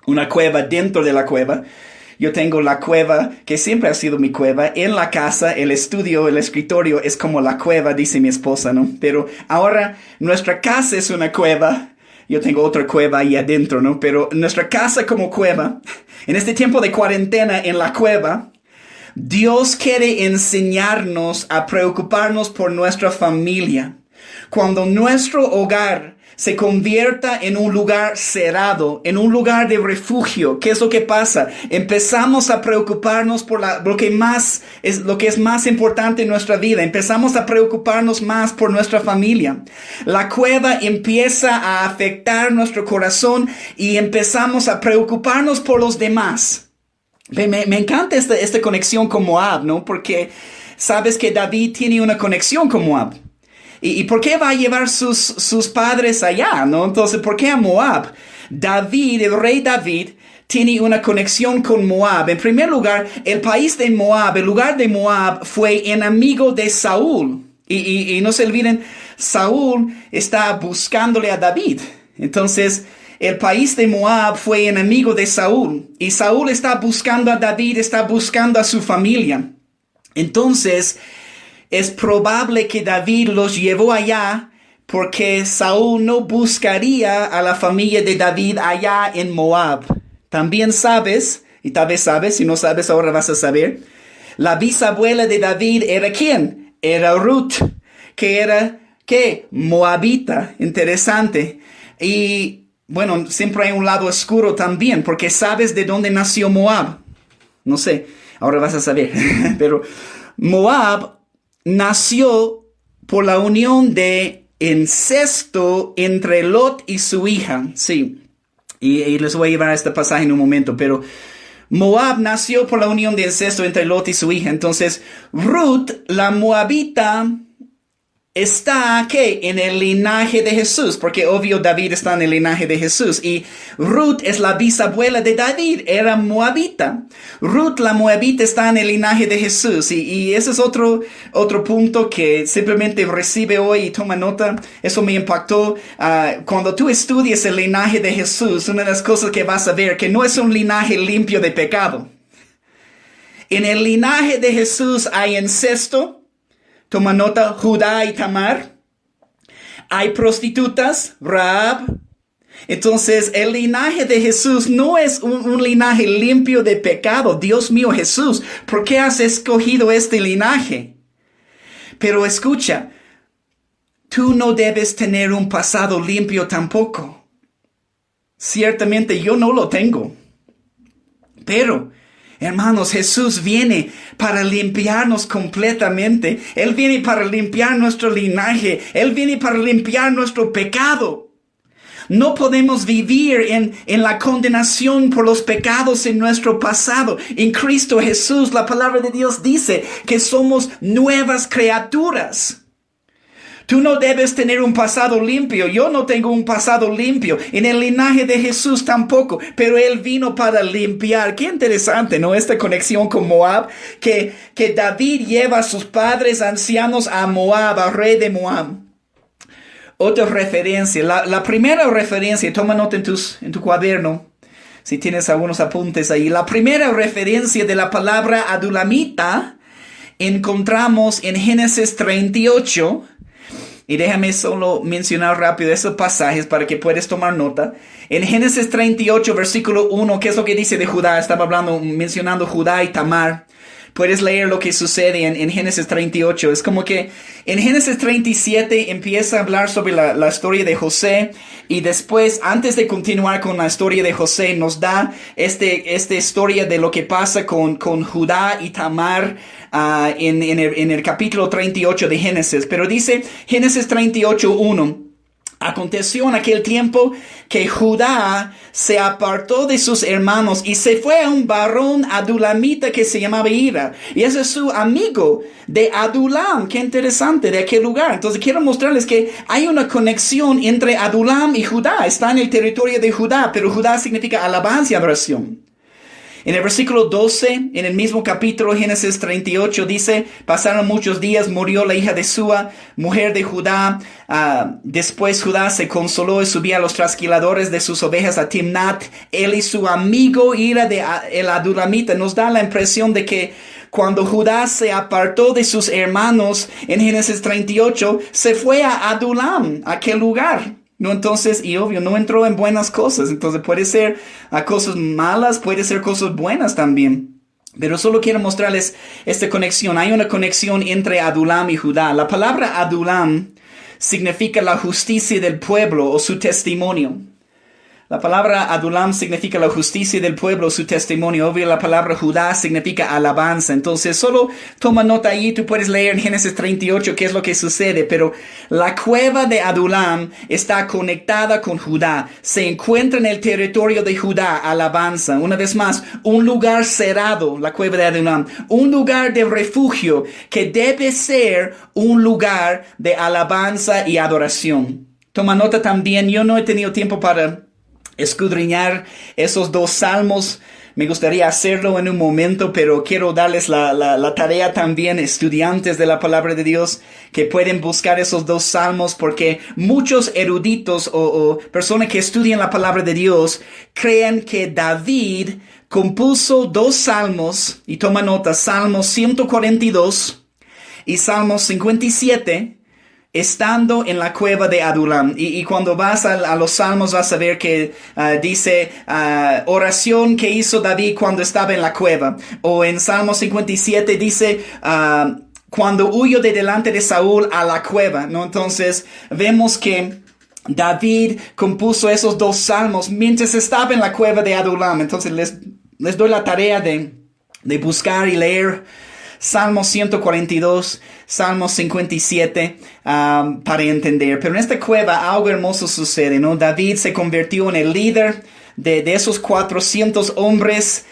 una cueva dentro de la cueva. Yo tengo la cueva, que siempre ha sido mi cueva, en la casa, el estudio, el escritorio es como la cueva, dice mi esposa, ¿no? Pero ahora nuestra casa es una cueva. Yo tengo otra cueva ahí adentro, ¿no? Pero nuestra casa como cueva, en este tiempo de cuarentena en la cueva, Dios quiere enseñarnos a preocuparnos por nuestra familia. Cuando nuestro hogar se convierta en un lugar cerrado, en un lugar de refugio, ¿qué es lo que pasa? Empezamos a preocuparnos por lo que es más importante en nuestra vida. Empezamos a preocuparnos más por nuestra familia. La cueva empieza a afectar nuestro corazón y empezamos a preocuparnos por los demás. Me encanta esta conexión con Moab, ¿no? Porque sabes que David tiene una conexión con Moab. ¿Y por qué va a llevar sus padres allá, no? Entonces, ¿por qué a Moab? David, el rey David, tiene una conexión con Moab. En primer lugar, el país de Moab, el lugar de Moab, fue enemigo de Saúl. Y no se olviden, Saúl está buscándole a David. Entonces, el país de Moab fue enemigo de Saúl. Y Saúl está buscando a David, está buscando a su familia. Entonces, es probable que David los llevó allá porque Saúl no buscaría a la familia de David allá en Moab. También sabes, y tal vez sabes, si no sabes ahora vas a saber, la bisabuela de David era ¿quién? Era Ruth, que era, ¿qué? Moabita. Interesante. Y bueno, siempre hay un lado oscuro también, porque sabes de dónde nació Moab. No sé, ahora vas a saber. Pero Moab nació por la unión de incesto entre Lot y su hija. Sí, y les voy a llevar a este pasaje en un momento, pero Moab nació por la unión de incesto entre Lot y su hija. Entonces, Ruth, la moabita, está ¿qué? En el linaje de Jesús, porque obvio David está en el linaje de Jesús, y Ruth es la bisabuela de David, era moabita. Ruth la moabita está en el linaje de Jesús, y ese es otro punto que simplemente recibe hoy y toma nota. Eso me impactó. Cuando tú estudias el linaje de Jesús, una de las cosas que vas a ver que no es un linaje limpio de pecado. En el linaje de Jesús hay incesto. Toma nota, Judá y Tamar. Hay prostitutas, Rahab. Entonces, el linaje de Jesús no es un linaje limpio de pecado. Dios mío, Jesús, ¿por qué has escogido este linaje? Pero escucha, tú no debes tener un pasado limpio tampoco. Ciertamente yo no lo tengo. Pero hermanos, Jesús viene para limpiarnos completamente. Él viene para limpiar nuestro linaje. Él viene para limpiar nuestro pecado. No podemos vivir en la condenación por los pecados en nuestro pasado. En Cristo Jesús, la palabra de Dios dice que somos nuevas criaturas. Tú no debes tener un pasado limpio. Yo no tengo un pasado limpio. En el linaje de Jesús tampoco. Pero Él vino para limpiar. Qué interesante, ¿no? Esta conexión con Moab. Que David lleva a sus padres ancianos a Moab, al rey de Moab. Otra referencia. La primera referencia, toma nota en tu cuaderno. Si tienes algunos apuntes ahí. La primera referencia de la palabra adulamita encontramos en Génesis 38. Y déjame solo mencionar rápido esos pasajes para que puedas tomar nota. En Génesis 38, versículo 1, ¿qué es lo que dice de Judá? Estaba mencionando Judá y Tamar. Puedes leer lo que sucede en Génesis 38. Es como que en Génesis 37 empieza a hablar sobre la historia de José. Y después, antes de continuar con la historia de José, nos da esta historia de lo que pasa con Judá y Tamar en el capítulo 38 de Génesis. Pero dice Génesis 38, 1. Aconteció en aquel tiempo que Judá se apartó de sus hermanos y se fue a un varón adulamita que se llamaba Hira. Y ese es su amigo de Adulam. Qué interesante, de aquel lugar. Entonces quiero mostrarles que hay una conexión entre Adulam y Judá. Está en el territorio de Judá, pero Judá significa alabanza y adoración. En el versículo 12, en el mismo capítulo, Génesis 38, dice, pasaron muchos días, murió la hija de Súa, mujer de Judá. Después Judá se consoló y subía a los trasquiladores de sus ovejas a Timnat. Él y su amigo Hira el adulamita. Nos da la impresión de que cuando Judá se apartó de sus hermanos en Génesis 38, se fue a Adulam, a aquel lugar. No, entonces, y obvio, no entró en buenas cosas. Entonces puede ser cosas malas, puede ser cosas buenas también. Pero solo quiero mostrarles esta conexión. Hay una conexión entre Adulam y Judá. La palabra Adulam significa la justicia del pueblo o su testimonio. La palabra Adulam significa la justicia del pueblo, su testimonio. Obvio, la palabra Judá significa alabanza. Entonces, solo toma nota ahí. Tú puedes leer en Génesis 38 qué es lo que sucede. Pero la cueva de Adulam está conectada con Judá. Se encuentra en el territorio de Judá, alabanza. Una vez más, un lugar cerrado, la cueva de Adulam. Un lugar de refugio que debe ser un lugar de alabanza y adoración. Toma nota también. Yo no he tenido tiempo para escudriñar esos dos salmos. Me gustaría hacerlo en un momento, pero quiero darles la tarea también, estudiantes de la palabra de Dios, que pueden buscar esos dos salmos, porque muchos eruditos o personas que estudian la palabra de Dios creen que David compuso dos salmos, y toma nota, Salmos 142 y Salmos 57, estando en la cueva de Adulam. Y cuando vas a los salmos vas a ver que dice oración que hizo David cuando estaba en la cueva. O en Salmo 57 dice cuando huyó de delante de Saúl a la cueva, ¿no? Entonces vemos que David compuso esos dos salmos mientras estaba en la cueva de Adulam. Entonces les doy la tarea de buscar y leer Salmo 142, Salmo 57, para entender. Pero en esta cueva algo hermoso sucede, ¿no? David se convirtió en el líder de esos 400 hombres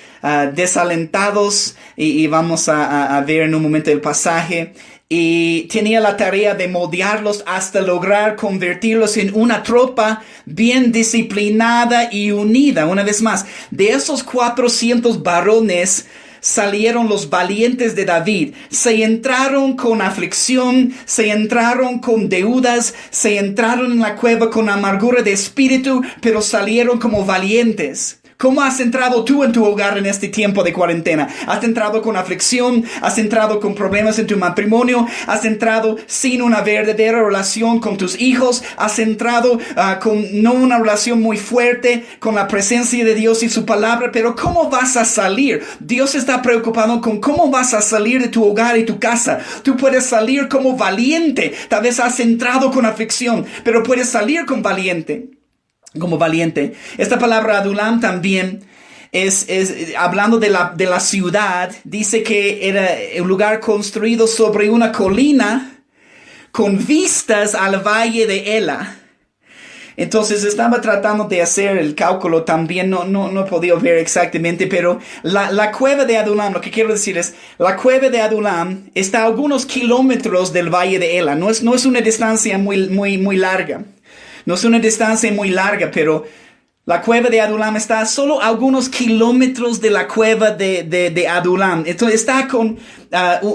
desalentados. Y vamos a ver en un momento el pasaje. y tenía la tarea de moldearlos hasta lograr convertirlos en una tropa bien disciplinada y unida. Una vez más, de esos 400 varones salieron los valientes de David. Se entraron con aflicción, se entraron con deudas, se entraron en la cueva con amargura de espíritu, pero salieron como valientes. ¿Cómo has entrado tú en tu hogar en este tiempo de cuarentena? ¿Has entrado con aflicción? ¿Has entrado con problemas en tu matrimonio? ¿Has entrado sin una verdadera relación con tus hijos? ¿Has entrado con no una relación muy fuerte con la presencia de Dios y su palabra? Pero ¿cómo vas a salir? Dios está preocupado con cómo vas a salir de tu hogar y tu casa. Tú puedes salir como valiente. Tal vez has entrado con aflicción, pero puedes salir como valiente. Esta palabra Adulam también es hablando de la ciudad, dice que era un lugar construido sobre una colina con vistas al valle de Ela. Entonces estaba tratando de hacer el cálculo también, no he podido ver exactamente, pero la cueva de Adulam, lo que quiero decir es, la cueva de Adulam está a algunos kilómetros del valle de Ela, no es una distancia muy larga. No es una distancia muy larga, pero la cueva de Adulam está a solo algunos kilómetros de la cueva de Adulam. Entonces está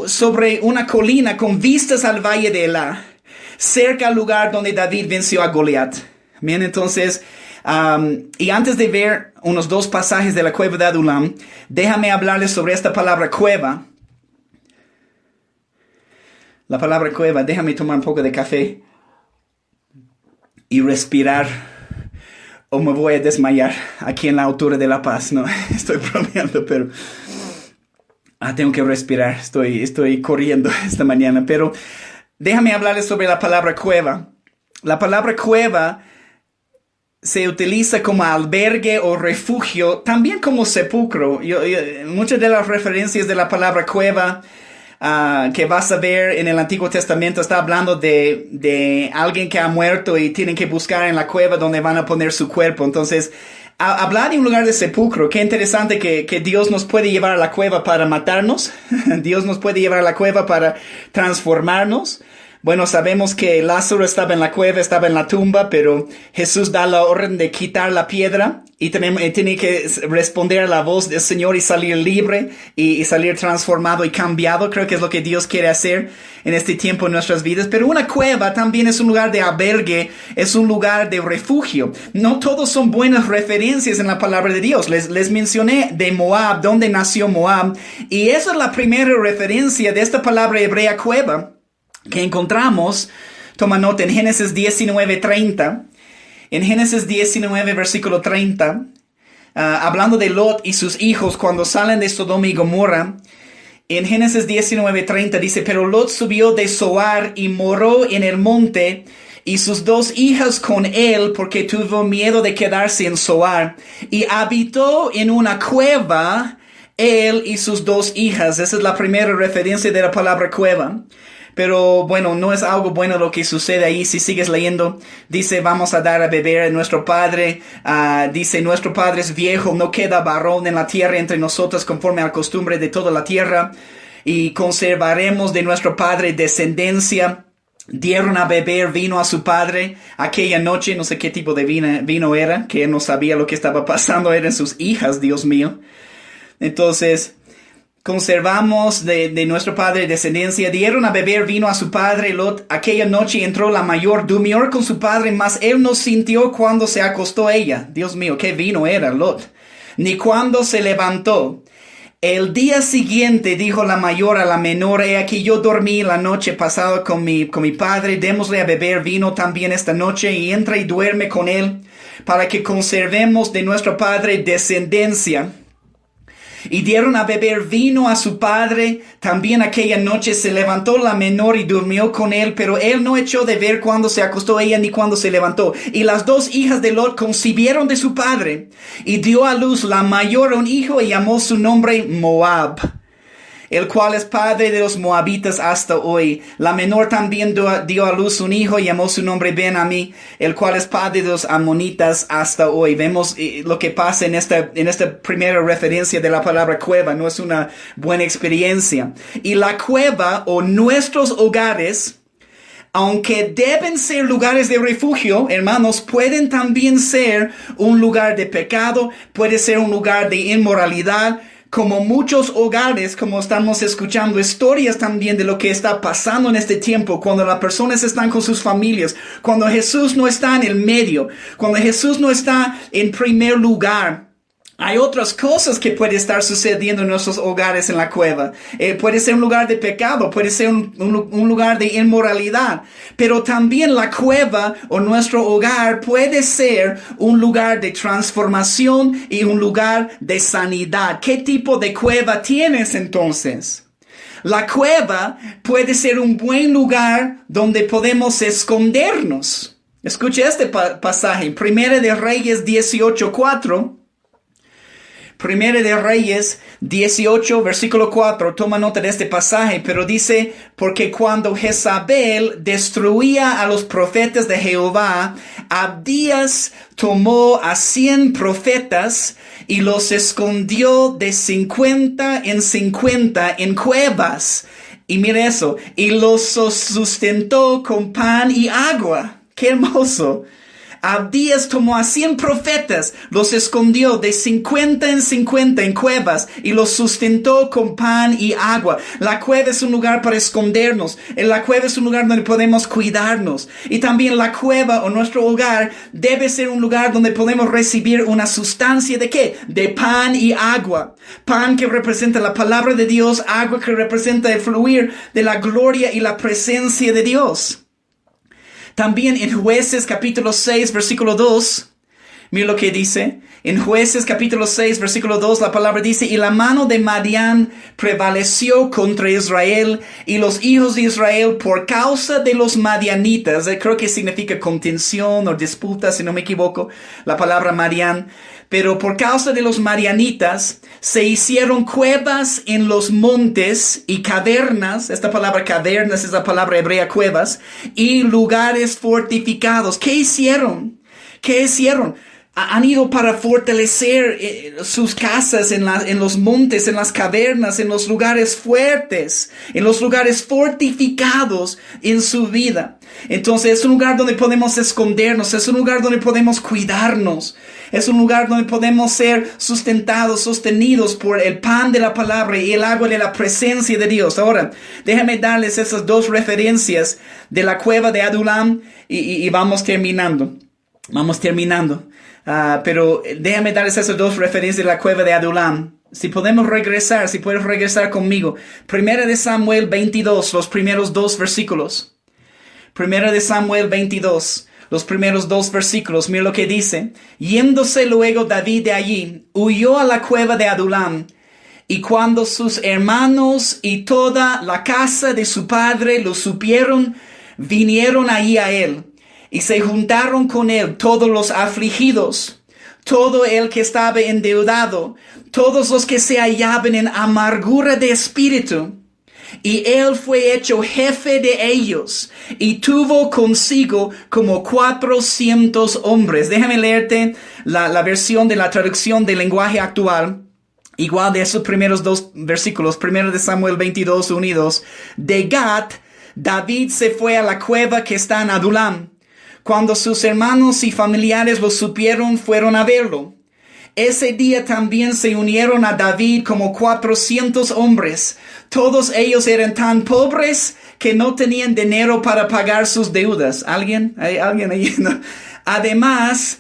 sobre una colina con vistas al valle de Ela, cerca al lugar donde David venció a Goliat. Bien, entonces, y antes de ver unos 2 pasajes de la cueva de Adulam, déjame hablarles sobre esta palabra cueva. La palabra cueva, déjame tomar un poco de café y respirar, o me voy a desmayar aquí en la altura de La Paz. No, estoy bromeando, pero tengo que respirar. Estoy corriendo esta mañana, pero déjame hablarles sobre la palabra cueva. La palabra cueva se utiliza como albergue o refugio, también como sepulcro. Muchas de las referencias de la palabra cueva que vas a ver en el Antiguo Testamento está hablando de alguien que ha muerto y tienen que buscar en la cueva donde van a poner su cuerpo. Entonces, hablar de un lugar de sepulcro, qué interesante que Dios nos puede llevar a la cueva para matarnos. Dios nos puede llevar a la cueva para transformarnos. Bueno, sabemos que Lázaro estaba en la cueva, estaba en la tumba, pero Jesús da la orden de quitar la piedra y tiene que responder a la voz del Señor y salir libre y salir transformado y cambiado. Creo que es lo que Dios quiere hacer en este tiempo en nuestras vidas. Pero una cueva también es un lugar de albergue, es un lugar de refugio. No todos son buenas referencias en la palabra de Dios. Les mencioné de Moab, donde nació Moab, y esa es la primera referencia de esta palabra hebrea cueva que encontramos. Toma nota en Génesis 19:30. En Génesis 19, versículo 30, hablando de Lot y sus hijos cuando salen de Sodoma y Gomorra, en Génesis 19:30 dice, pero Lot subió de Zoar y moró en el monte, y sus 2 hijas con él, porque tuvo miedo de quedarse en Zoar, y habitó en una cueva él y sus 2 hijas. Esa es la primera referencia de la palabra cueva. Pero bueno, no es algo bueno lo que sucede ahí. Si sigues leyendo, dice, vamos a dar a beber a nuestro padre. Dice, nuestro padre es viejo, no queda varón en la tierra entre nosotros conforme a la costumbre de toda la tierra. Y conservaremos de nuestro padre descendencia. Dieron a beber vino a su padre aquella noche. No sé qué tipo de vino era, que él no sabía lo que estaba pasando. Eran sus hijas, Dios mío. Entonces, conservamos de nuestro padre descendencia. Dieron a beber vino a su padre Lot. Aquella noche entró la mayor, durmió con su padre, mas él no sintió cuando se acostó ella. Dios mío, qué vino era Lot. Ni cuando se levantó. El día siguiente dijo la mayor a la menor, he aquí yo dormí la noche pasada con mi padre, démosle a beber vino también esta noche, y entra y duerme con él, para que conservemos de nuestro padre descendencia. Y dieron a beber vino a su padre. También aquella noche se levantó la menor y durmió con él, pero él no echó de ver cuando se acostó ella ni cuando se levantó. Y las 2 hijas de Lot concibieron de su padre, y dio a luz la mayor un hijo, y llamó su nombre Moab. el cual es padre de los moabitas hasta hoy. La menor también dio a luz un hijo y llamó su nombre Ben-Ammi, el cual es padre de los amonitas hasta hoy. Vemos lo que pasa en esta primera referencia de la palabra cueva. No es una buena experiencia. Y la cueva o nuestros hogares, aunque deben ser lugares de refugio, hermanos, pueden también ser un lugar de pecado, puede ser un lugar de inmoralidad, como muchos hogares, como estamos escuchando historias también de lo que está pasando en este tiempo, cuando las personas están con sus familias, cuando Jesús no está en el medio, cuando Jesús no está en primer lugar. Hay otras cosas que pueden estar sucediendo en nuestros hogares en la cueva. Puede ser un lugar de pecado, puede ser un lugar de inmoralidad. Pero también la cueva o nuestro hogar puede ser un lugar de transformación y un lugar de sanidad. ¿Qué tipo de cueva tienes entonces? La cueva puede ser un buen lugar donde podemos escondernos. Escuche este pasaje. Primera de Reyes 18:4. Primera de Reyes 18, versículo 4, toma nota de este pasaje, pero dice, porque cuando Jezabel destruía a los profetas de Jehová, Abdías tomó a 100 profetas y los escondió de 50 en 50 en cuevas. Y mire eso, y los sustentó con pan y agua. ¡Qué hermoso! Abdías tomó a 100 profetas, los escondió de 50 en 50 en cuevas y los sustentó con pan y agua. La cueva es un lugar para escondernos. La cueva es un lugar donde podemos cuidarnos. Y también la cueva o nuestro hogar debe ser un lugar donde podemos recibir una sustancia ¿de qué? De pan y agua. Pan que representa la palabra de Dios, agua que representa el fluir de la gloria y la presencia de Dios. También en Jueces capítulo 6, versículo 2, mira lo que dice. En Jueces capítulo 6, versículo 2, la palabra dice, y la mano de Madián prevaleció contra Israel, y los hijos de Israel por causa de los madianitas, creo que significa contención o disputa, si no me equivoco, la palabra Madián, pero por causa de los madianitas se hicieron cuevas en los montes y cavernas, esta palabra cavernas es la palabra hebrea cuevas, y lugares fortificados. ¿Qué hicieron? ¿Qué hicieron? Han ido para fortalecer sus casas en los montes, en las cavernas, en los lugares fuertes, en los lugares fortificados en su vida. Entonces es un lugar donde podemos escondernos, es un lugar donde podemos cuidarnos, es un lugar donde podemos ser sustentados, sostenidos por el pan de la palabra y el agua de la presencia de Dios. Ahora, déjame darles esas dos referencias de la cueva de Adulam y vamos terminando. Pero déjame darles esas dos referencias de la cueva de Adulam. Si podemos regresar, si puedes regresar conmigo. Primera de Samuel 22, los primeros dos versículos. Primera de Samuel 22, los primeros dos versículos. Mira lo que dice. Yéndose luego David de allí, huyó a la cueva de Adulam. Y cuando sus hermanos y toda la casa de su padre lo supieron, vinieron allí a él. Y se juntaron con él todos los afligidos, todo el que estaba endeudado, todos los que se hallaban en amargura de espíritu. Y él fue hecho jefe de ellos, y tuvo consigo como 400 hombres. Déjame leerte la versión de la traducción del lenguaje actual. Igual de esos primeros dos versículos, primero de Samuel 22, 1 y 2. De Gat, David se fue a la cueva que está en Adulam. Cuando sus hermanos y familiares lo supieron, fueron a verlo. Ese día también se unieron a David como 400 hombres. Todos ellos eran tan pobres que no tenían dinero para pagar sus deudas. ¿Alguien? ¿Hay alguien ahí? No. Además,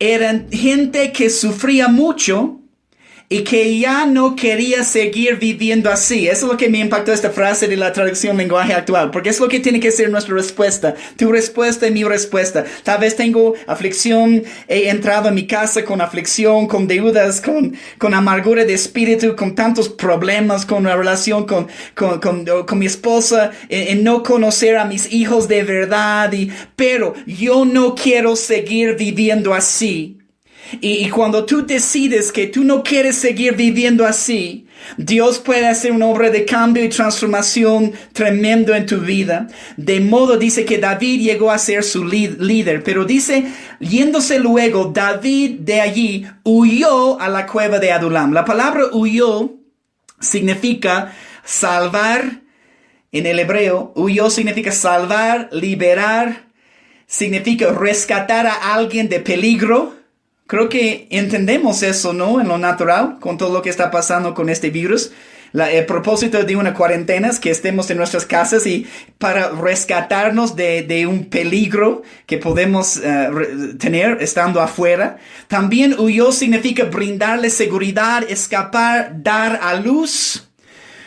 eran gente que sufría mucho y que ya no quería seguir viviendo así. Eso es lo que me impactó esta frase de la traducción lenguaje actual, porque es lo que tiene que ser nuestra respuesta. Tu respuesta y mi respuesta. Tal vez tengo aflicción, he entrado en mi casa con aflicción, con deudas, con amargura de espíritu, con tantos problemas, con la relación con mi esposa, en no conocer a mis hijos de verdad, pero yo no quiero seguir viviendo así. Y cuando tú decides que tú no quieres seguir viviendo así, Dios puede hacer una obra de cambio y transformación tremendo en tu vida. De modo dice que David llegó a ser su líder, pero dice, yéndose luego, David de allí huyó a la cueva de Adulam. La palabra huyó significa salvar. En el hebreo, huyó significa salvar, liberar, significa rescatar a alguien de peligro. Creo que entendemos eso, ¿no? En lo natural, con todo lo que está pasando con este virus. El propósito de una cuarentena es que estemos en nuestras casas y para rescatarnos de un peligro que podemos tener estando afuera. También huyó significa brindarle seguridad, escapar, dar a luz.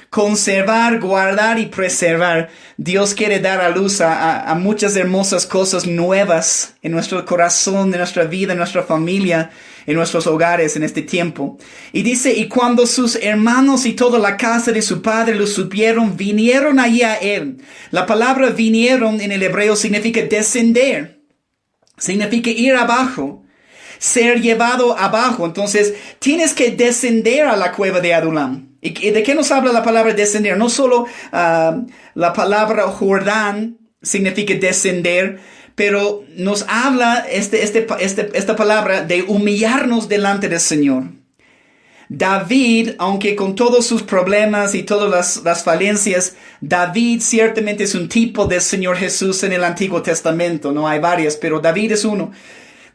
Conservar, guardar y preservar. Dios quiere dar a luz a muchas hermosas cosas nuevas en nuestro corazón, en nuestra vida, en nuestra familia, en nuestros hogares en este tiempo. Y dice, y cuando sus hermanos y toda la casa de su padre lo supieron, vinieron allí a él. La palabra vinieron en el hebreo significa descender. Significa ir abajo. Ser llevado abajo. Entonces, tienes que descender a la cueva de Adulam. ¿Y de qué nos habla la palabra descender? No solo la palabra Jordán significa descender, pero nos habla esta palabra de humillarnos delante del Señor. David, aunque con todos sus problemas y todas las falencias, David ciertamente es un tipo del Señor Jesús en el Antiguo Testamento. No hay varias, pero David es uno.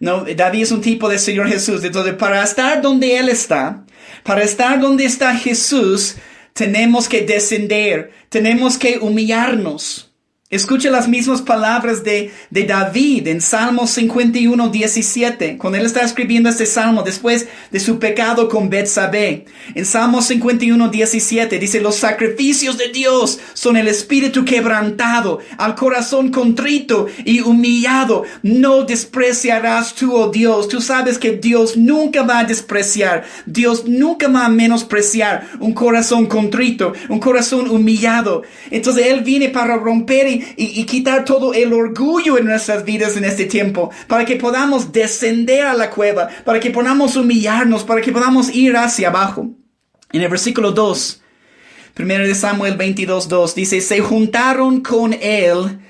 No, David es un tipo del Señor Jesús. Entonces, para estar donde Él está, para estar donde está Jesús, tenemos que descender, tenemos que humillarnos. Escucha las mismas palabras de David en Salmo 51, 17, cuando él está escribiendo este salmo después de su pecado con Betsabé. En Salmo 51, 17 dice, los sacrificios de Dios son el espíritu quebrantado, al corazón contrito y humillado. No despreciarás tú, oh Dios. Tú sabes que Dios nunca va a despreciar, Dios nunca va a menospreciar un corazón contrito, un corazón humillado. Entonces él viene para romper y quitar todo el orgullo en nuestras vidas en este tiempo, para que podamos descender a la cueva, para que podamos humillarnos, para que podamos ir hacia abajo. En el versículo 2, 1 Samuel 22, 2, dice, se juntaron con él.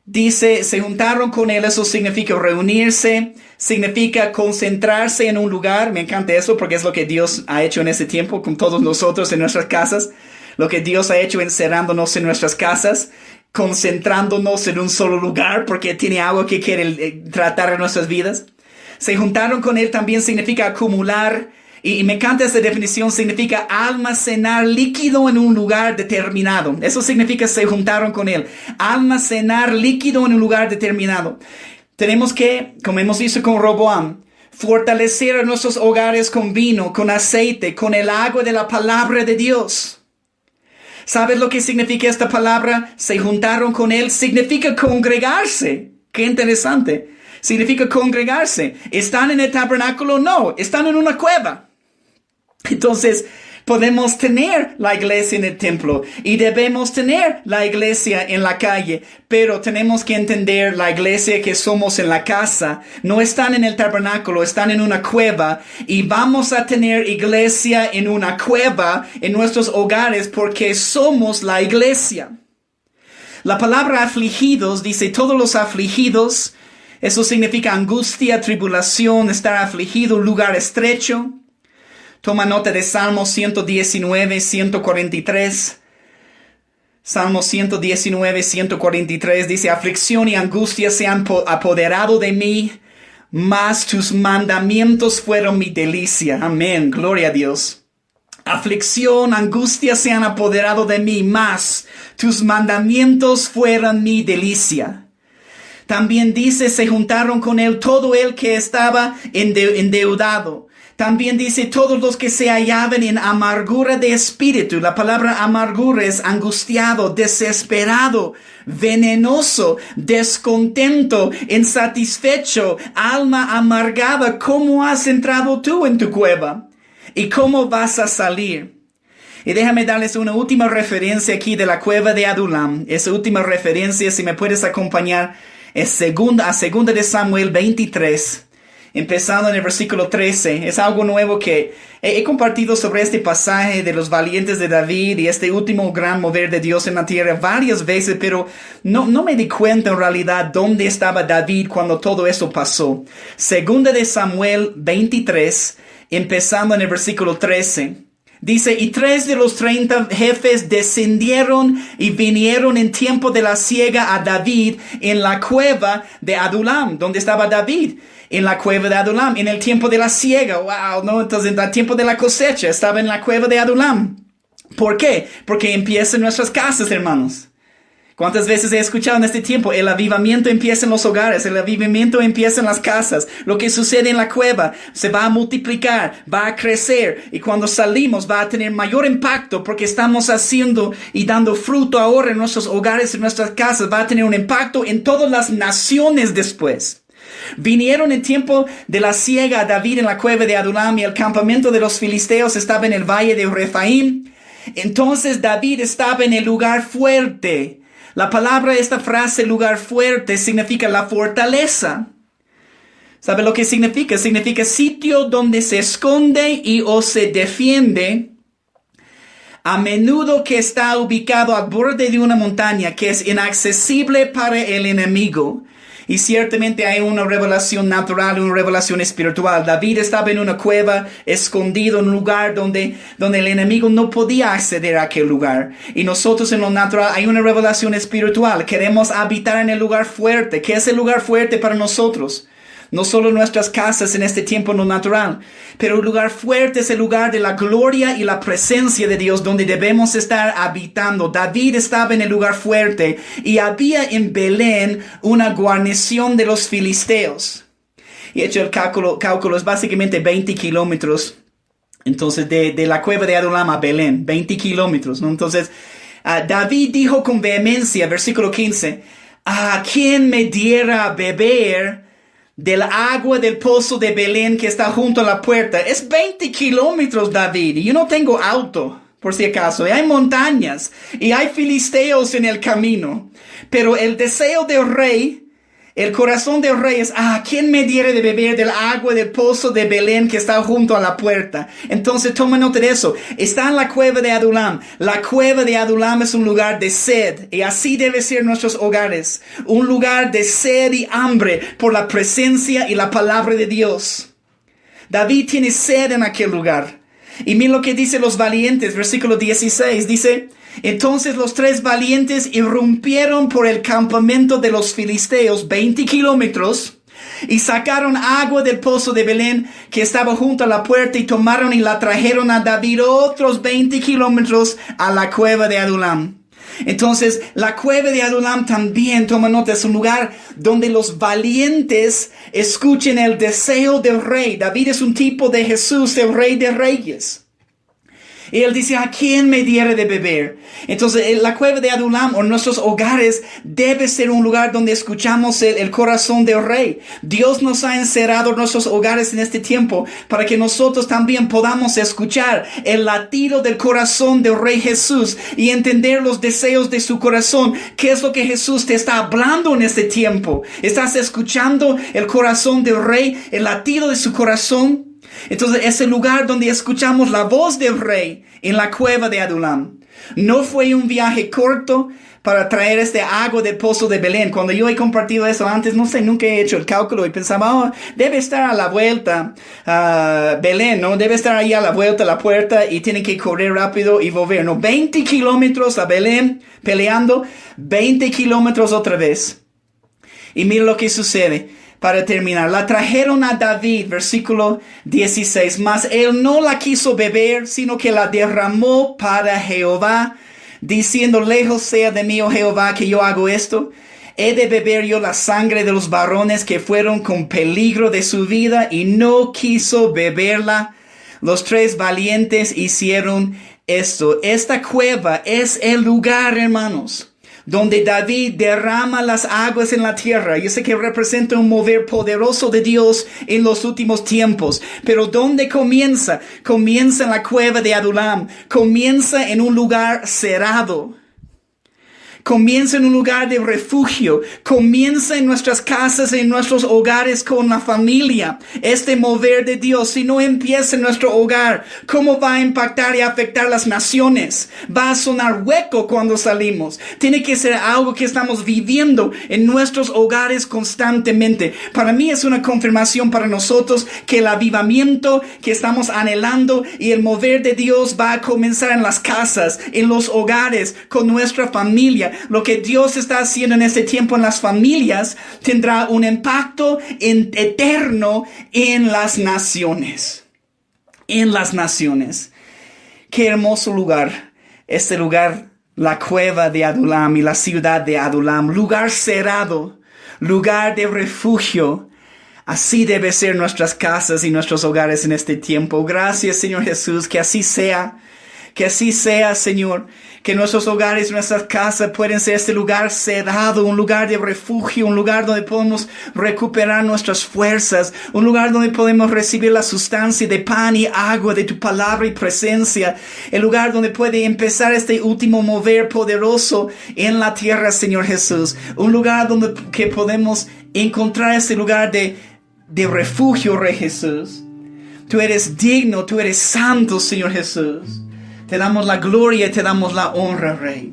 Dice, se juntaron con él, eso significa reunirse, significa concentrarse en un lugar. Me encanta eso porque es lo que Dios ha hecho en ese tiempo con todos nosotros en nuestras casas. Lo que Dios ha hecho encerrándonos en nuestras casas, concentrándonos en un solo lugar porque tiene algo que quiere tratar en nuestras vidas. Se juntaron con él también significa acumular. Y me encanta esa definición, significa almacenar líquido en un lugar determinado. Eso significa se juntaron con él. Almacenar líquido en un lugar determinado. Tenemos que, como hemos visto con Roboam, fortalecer a nuestros hogares con vino, con aceite, con el agua de la palabra de Dios. ¿Sabes lo que significa esta palabra? Se juntaron con él. Significa congregarse. Qué interesante. Significa congregarse. ¿Están en el tabernáculo? No. Están en una cueva. Entonces, podemos tener la iglesia en el templo y debemos tener la iglesia en la calle, pero tenemos que entender la iglesia que somos en la casa. No están en el tabernáculo, están en una cueva y vamos a tener iglesia en una cueva en nuestros hogares porque somos la iglesia. La palabra afligidos dice todos los afligidos. Eso significa angustia, tribulación, estar afligido, lugar estrecho. Toma nota de Salmo 119, 143. Salmo 119, 143 dice, aflicción y angustia se han apoderado de mí, mas tus mandamientos fueron mi delicia. Amén, gloria a Dios. Aflicción, angustia se han apoderado de mí, mas tus mandamientos fueron mi delicia. También dice, se juntaron con él todo el que estaba endeudado. También dice, todos los que se hallaban en amargura de espíritu. La palabra amargura es angustiado, desesperado, venenoso, descontento, insatisfecho, alma amargada. ¿Cómo has entrado tú en tu cueva? ¿Y cómo vas a salir? Y déjame darles una última referencia aquí de la cueva de Adulam. Esa última referencia, si me puedes acompañar, es segunda de Samuel 23. empezando en el versículo 13. Es algo nuevo que he compartido sobre este pasaje de los valientes de David y este último gran mover de Dios en la tierra varias veces, pero no me di cuenta en realidad dónde estaba David cuando todo eso pasó. Segunda de Samuel 23, empezando en el versículo 13. Dice, y 3 de los 30 jefes descendieron y vinieron en tiempo de la siega a David en la cueva de Adulam, donde estaba David, en la cueva de Adulam, en el tiempo de la siega. Wow, no, entonces en el tiempo de la cosecha estaba en la cueva de Adulam. ¿Por qué? Porque empieza en nuestras casas, hermanos. ¿Cuántas veces he escuchado en este tiempo? El avivamiento empieza en los hogares, el avivamiento empieza en las casas. Lo que sucede en la cueva se va a multiplicar, va a crecer, y cuando salimos va a tener mayor impacto porque estamos haciendo y dando fruto ahora en nuestros hogares, en nuestras casas. Va a tener un impacto en todas las naciones después. Vinieron en tiempo de la siega a David en la cueva de Adulam, y el campamento de los filisteos estaba en el valle de Rephaim. Entonces David estaba en el lugar fuerte. La palabra, esta frase, lugar fuerte, significa la fortaleza. ¿Sabe lo que significa? Significa sitio donde se esconde y o se defiende. A menudo que está ubicado al borde de una montaña que es inaccesible para el enemigo. Y ciertamente hay una revelación natural, una revelación espiritual. David estaba en una cueva, escondido en un lugar donde el enemigo no podía acceder a aquel lugar. Y nosotros en lo natural hay una revelación espiritual. Queremos habitar en el lugar fuerte. ¿Qué es el lugar fuerte para nosotros? No solo nuestras casas en este tiempo no natural, pero el lugar fuerte es el lugar de la gloria y la presencia de Dios donde debemos estar habitando. David estaba en el lugar fuerte y había en Belén una guarnición de los filisteos. Y he hecho el cálculo es básicamente 20 kilómetros. Entonces de la cueva de Adulam a Belén, 20 kilómetros, ¿no? Entonces David dijo con vehemencia, versículo 15, ¿a quién me diera a beber del agua del pozo de Belén que está junto a la puerta? Es 20 kilómetros, David, y yo no tengo auto, por si acaso, y hay montañas, y hay filisteos en el camino, pero el deseo del rey, el corazón del rey es, ¿quién me diere de beber del agua del pozo de Belén que está junto a la puerta? Entonces toma nota de eso. Está en la cueva de Adulam. La cueva de Adulam es un lugar de sed, y así debe ser nuestros hogares. Un lugar de sed y hambre por la presencia y la palabra de Dios. David tiene sed en aquel lugar. Y mira lo que dicen los valientes, versículo 16, dice, entonces los 3 valientes irrumpieron por el campamento de los filisteos, 20 kilómetros, y sacaron agua del pozo de Belén que estaba junto a la puerta, y tomaron y la trajeron a David otros 20 kilómetros a la cueva de Adulam. Entonces, la cueva de Adulam también, toma nota, es un lugar donde los valientes escuchen el deseo del rey. David es un tipo de Jesús, el rey de reyes. Y él dice, ¿a quién me diere de beber? Entonces, la cueva de Adulam o nuestros hogares debe ser un lugar donde escuchamos el corazón del rey. Dios nos ha encerrado nuestros hogares en este tiempo para que nosotros también podamos escuchar el latido del corazón del rey Jesús y entender los deseos de su corazón. ¿Qué es lo que Jesús te está hablando en este tiempo? ¿Estás escuchando el corazón del rey, el latido de su corazón? Entonces es el lugar donde escuchamos la voz del rey en la cueva de Adulam. No fue un viaje corto para traer este agua del pozo de Belén. Cuando yo he compartido eso antes, no sé, nunca he hecho el cálculo y pensaba, debe estar a la vuelta Belén, ¿no? Debe estar ahí a la vuelta la puerta y tienen que correr rápido y volver, ¿no? 20 kilómetros a Belén peleando, 20 kilómetros otra vez. Y mira lo que sucede. Para terminar, la trajeron a David, versículo 16, mas él no la quiso beber, sino que la derramó para Jehová, diciendo, lejos sea de mí, oh Jehová, que yo hago esto. He de beber yo la sangre de los varones que fueron con peligro de su vida, y no quiso beberla. Los 3 valientes hicieron esto. Esta cueva es el lugar, hermanos, donde David derrama las aguas en la tierra. Yo sé que representa un mover poderoso de Dios en los últimos tiempos. Pero ¿dónde comienza? Comienza en la cueva de Adulam. Comienza en un lugar cerrado. Comienza en un lugar de refugio. Comienza en nuestras casas, en nuestros hogares con la familia. Este mover de Dios, si no empieza en nuestro hogar, ¿cómo va a impactar y afectar las naciones? Va a sonar hueco cuando salimos. Tiene que ser algo que estamos viviendo en nuestros hogares constantemente. Para mí es una confirmación para nosotros que el avivamiento que estamos anhelando y el mover de Dios va a comenzar en las casas, en los hogares, con nuestra familia. Lo que Dios está haciendo en este tiempo en las familias tendrá un impacto eterno en las naciones. En las naciones. Qué hermoso lugar. Este lugar, la cueva de Adulam y la ciudad de Adulam. Lugar cerrado. Lugar de refugio. Así debe ser nuestras casas y nuestros hogares en este tiempo. Gracias, Señor Jesús, que así sea. Que así sea, Señor. Que nuestros hogares, nuestras casas pueden ser este lugar cerrado, un lugar de refugio, un lugar donde podemos recuperar nuestras fuerzas, un lugar donde podemos recibir la sustancia de pan y agua de tu palabra y presencia, el lugar donde puede empezar este último mover poderoso en la tierra, Señor Jesús. Un lugar donde que podemos encontrar este lugar de refugio, Rey Jesús. Tú eres digno, tú eres santo, Señor Jesús. Te damos la gloria y te damos la honra, Rey.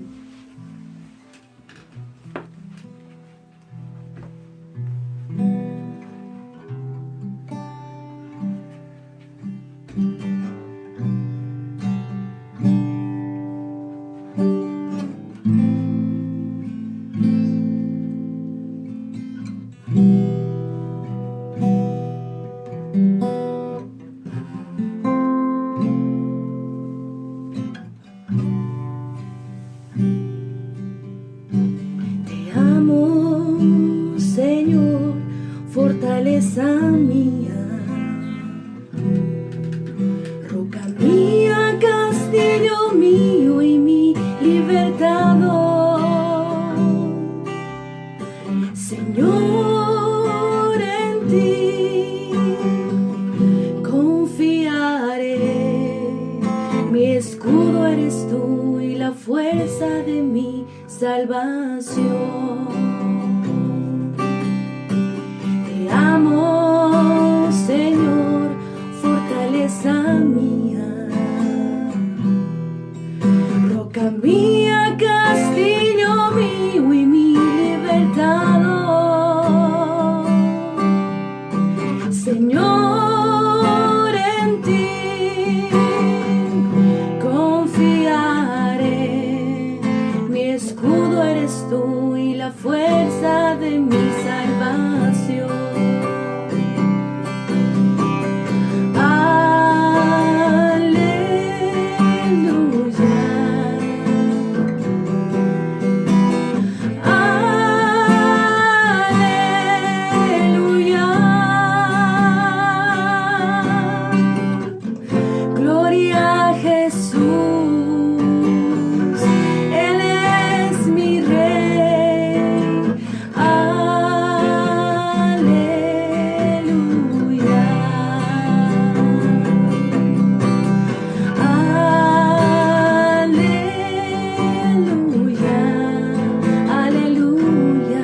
Fortaleza mía, roca mía, castillo mío y mi libertador. Señor, en ti confiaré, mi escudo eres tú y la fuerza de mi salvación. Amo, Señor, fortaleza mía, roca mía, castillo mío y mi libertador. Señor, en ti confiaré, mi escudo eres tú y la fuerza de mi salvación. Aleluya.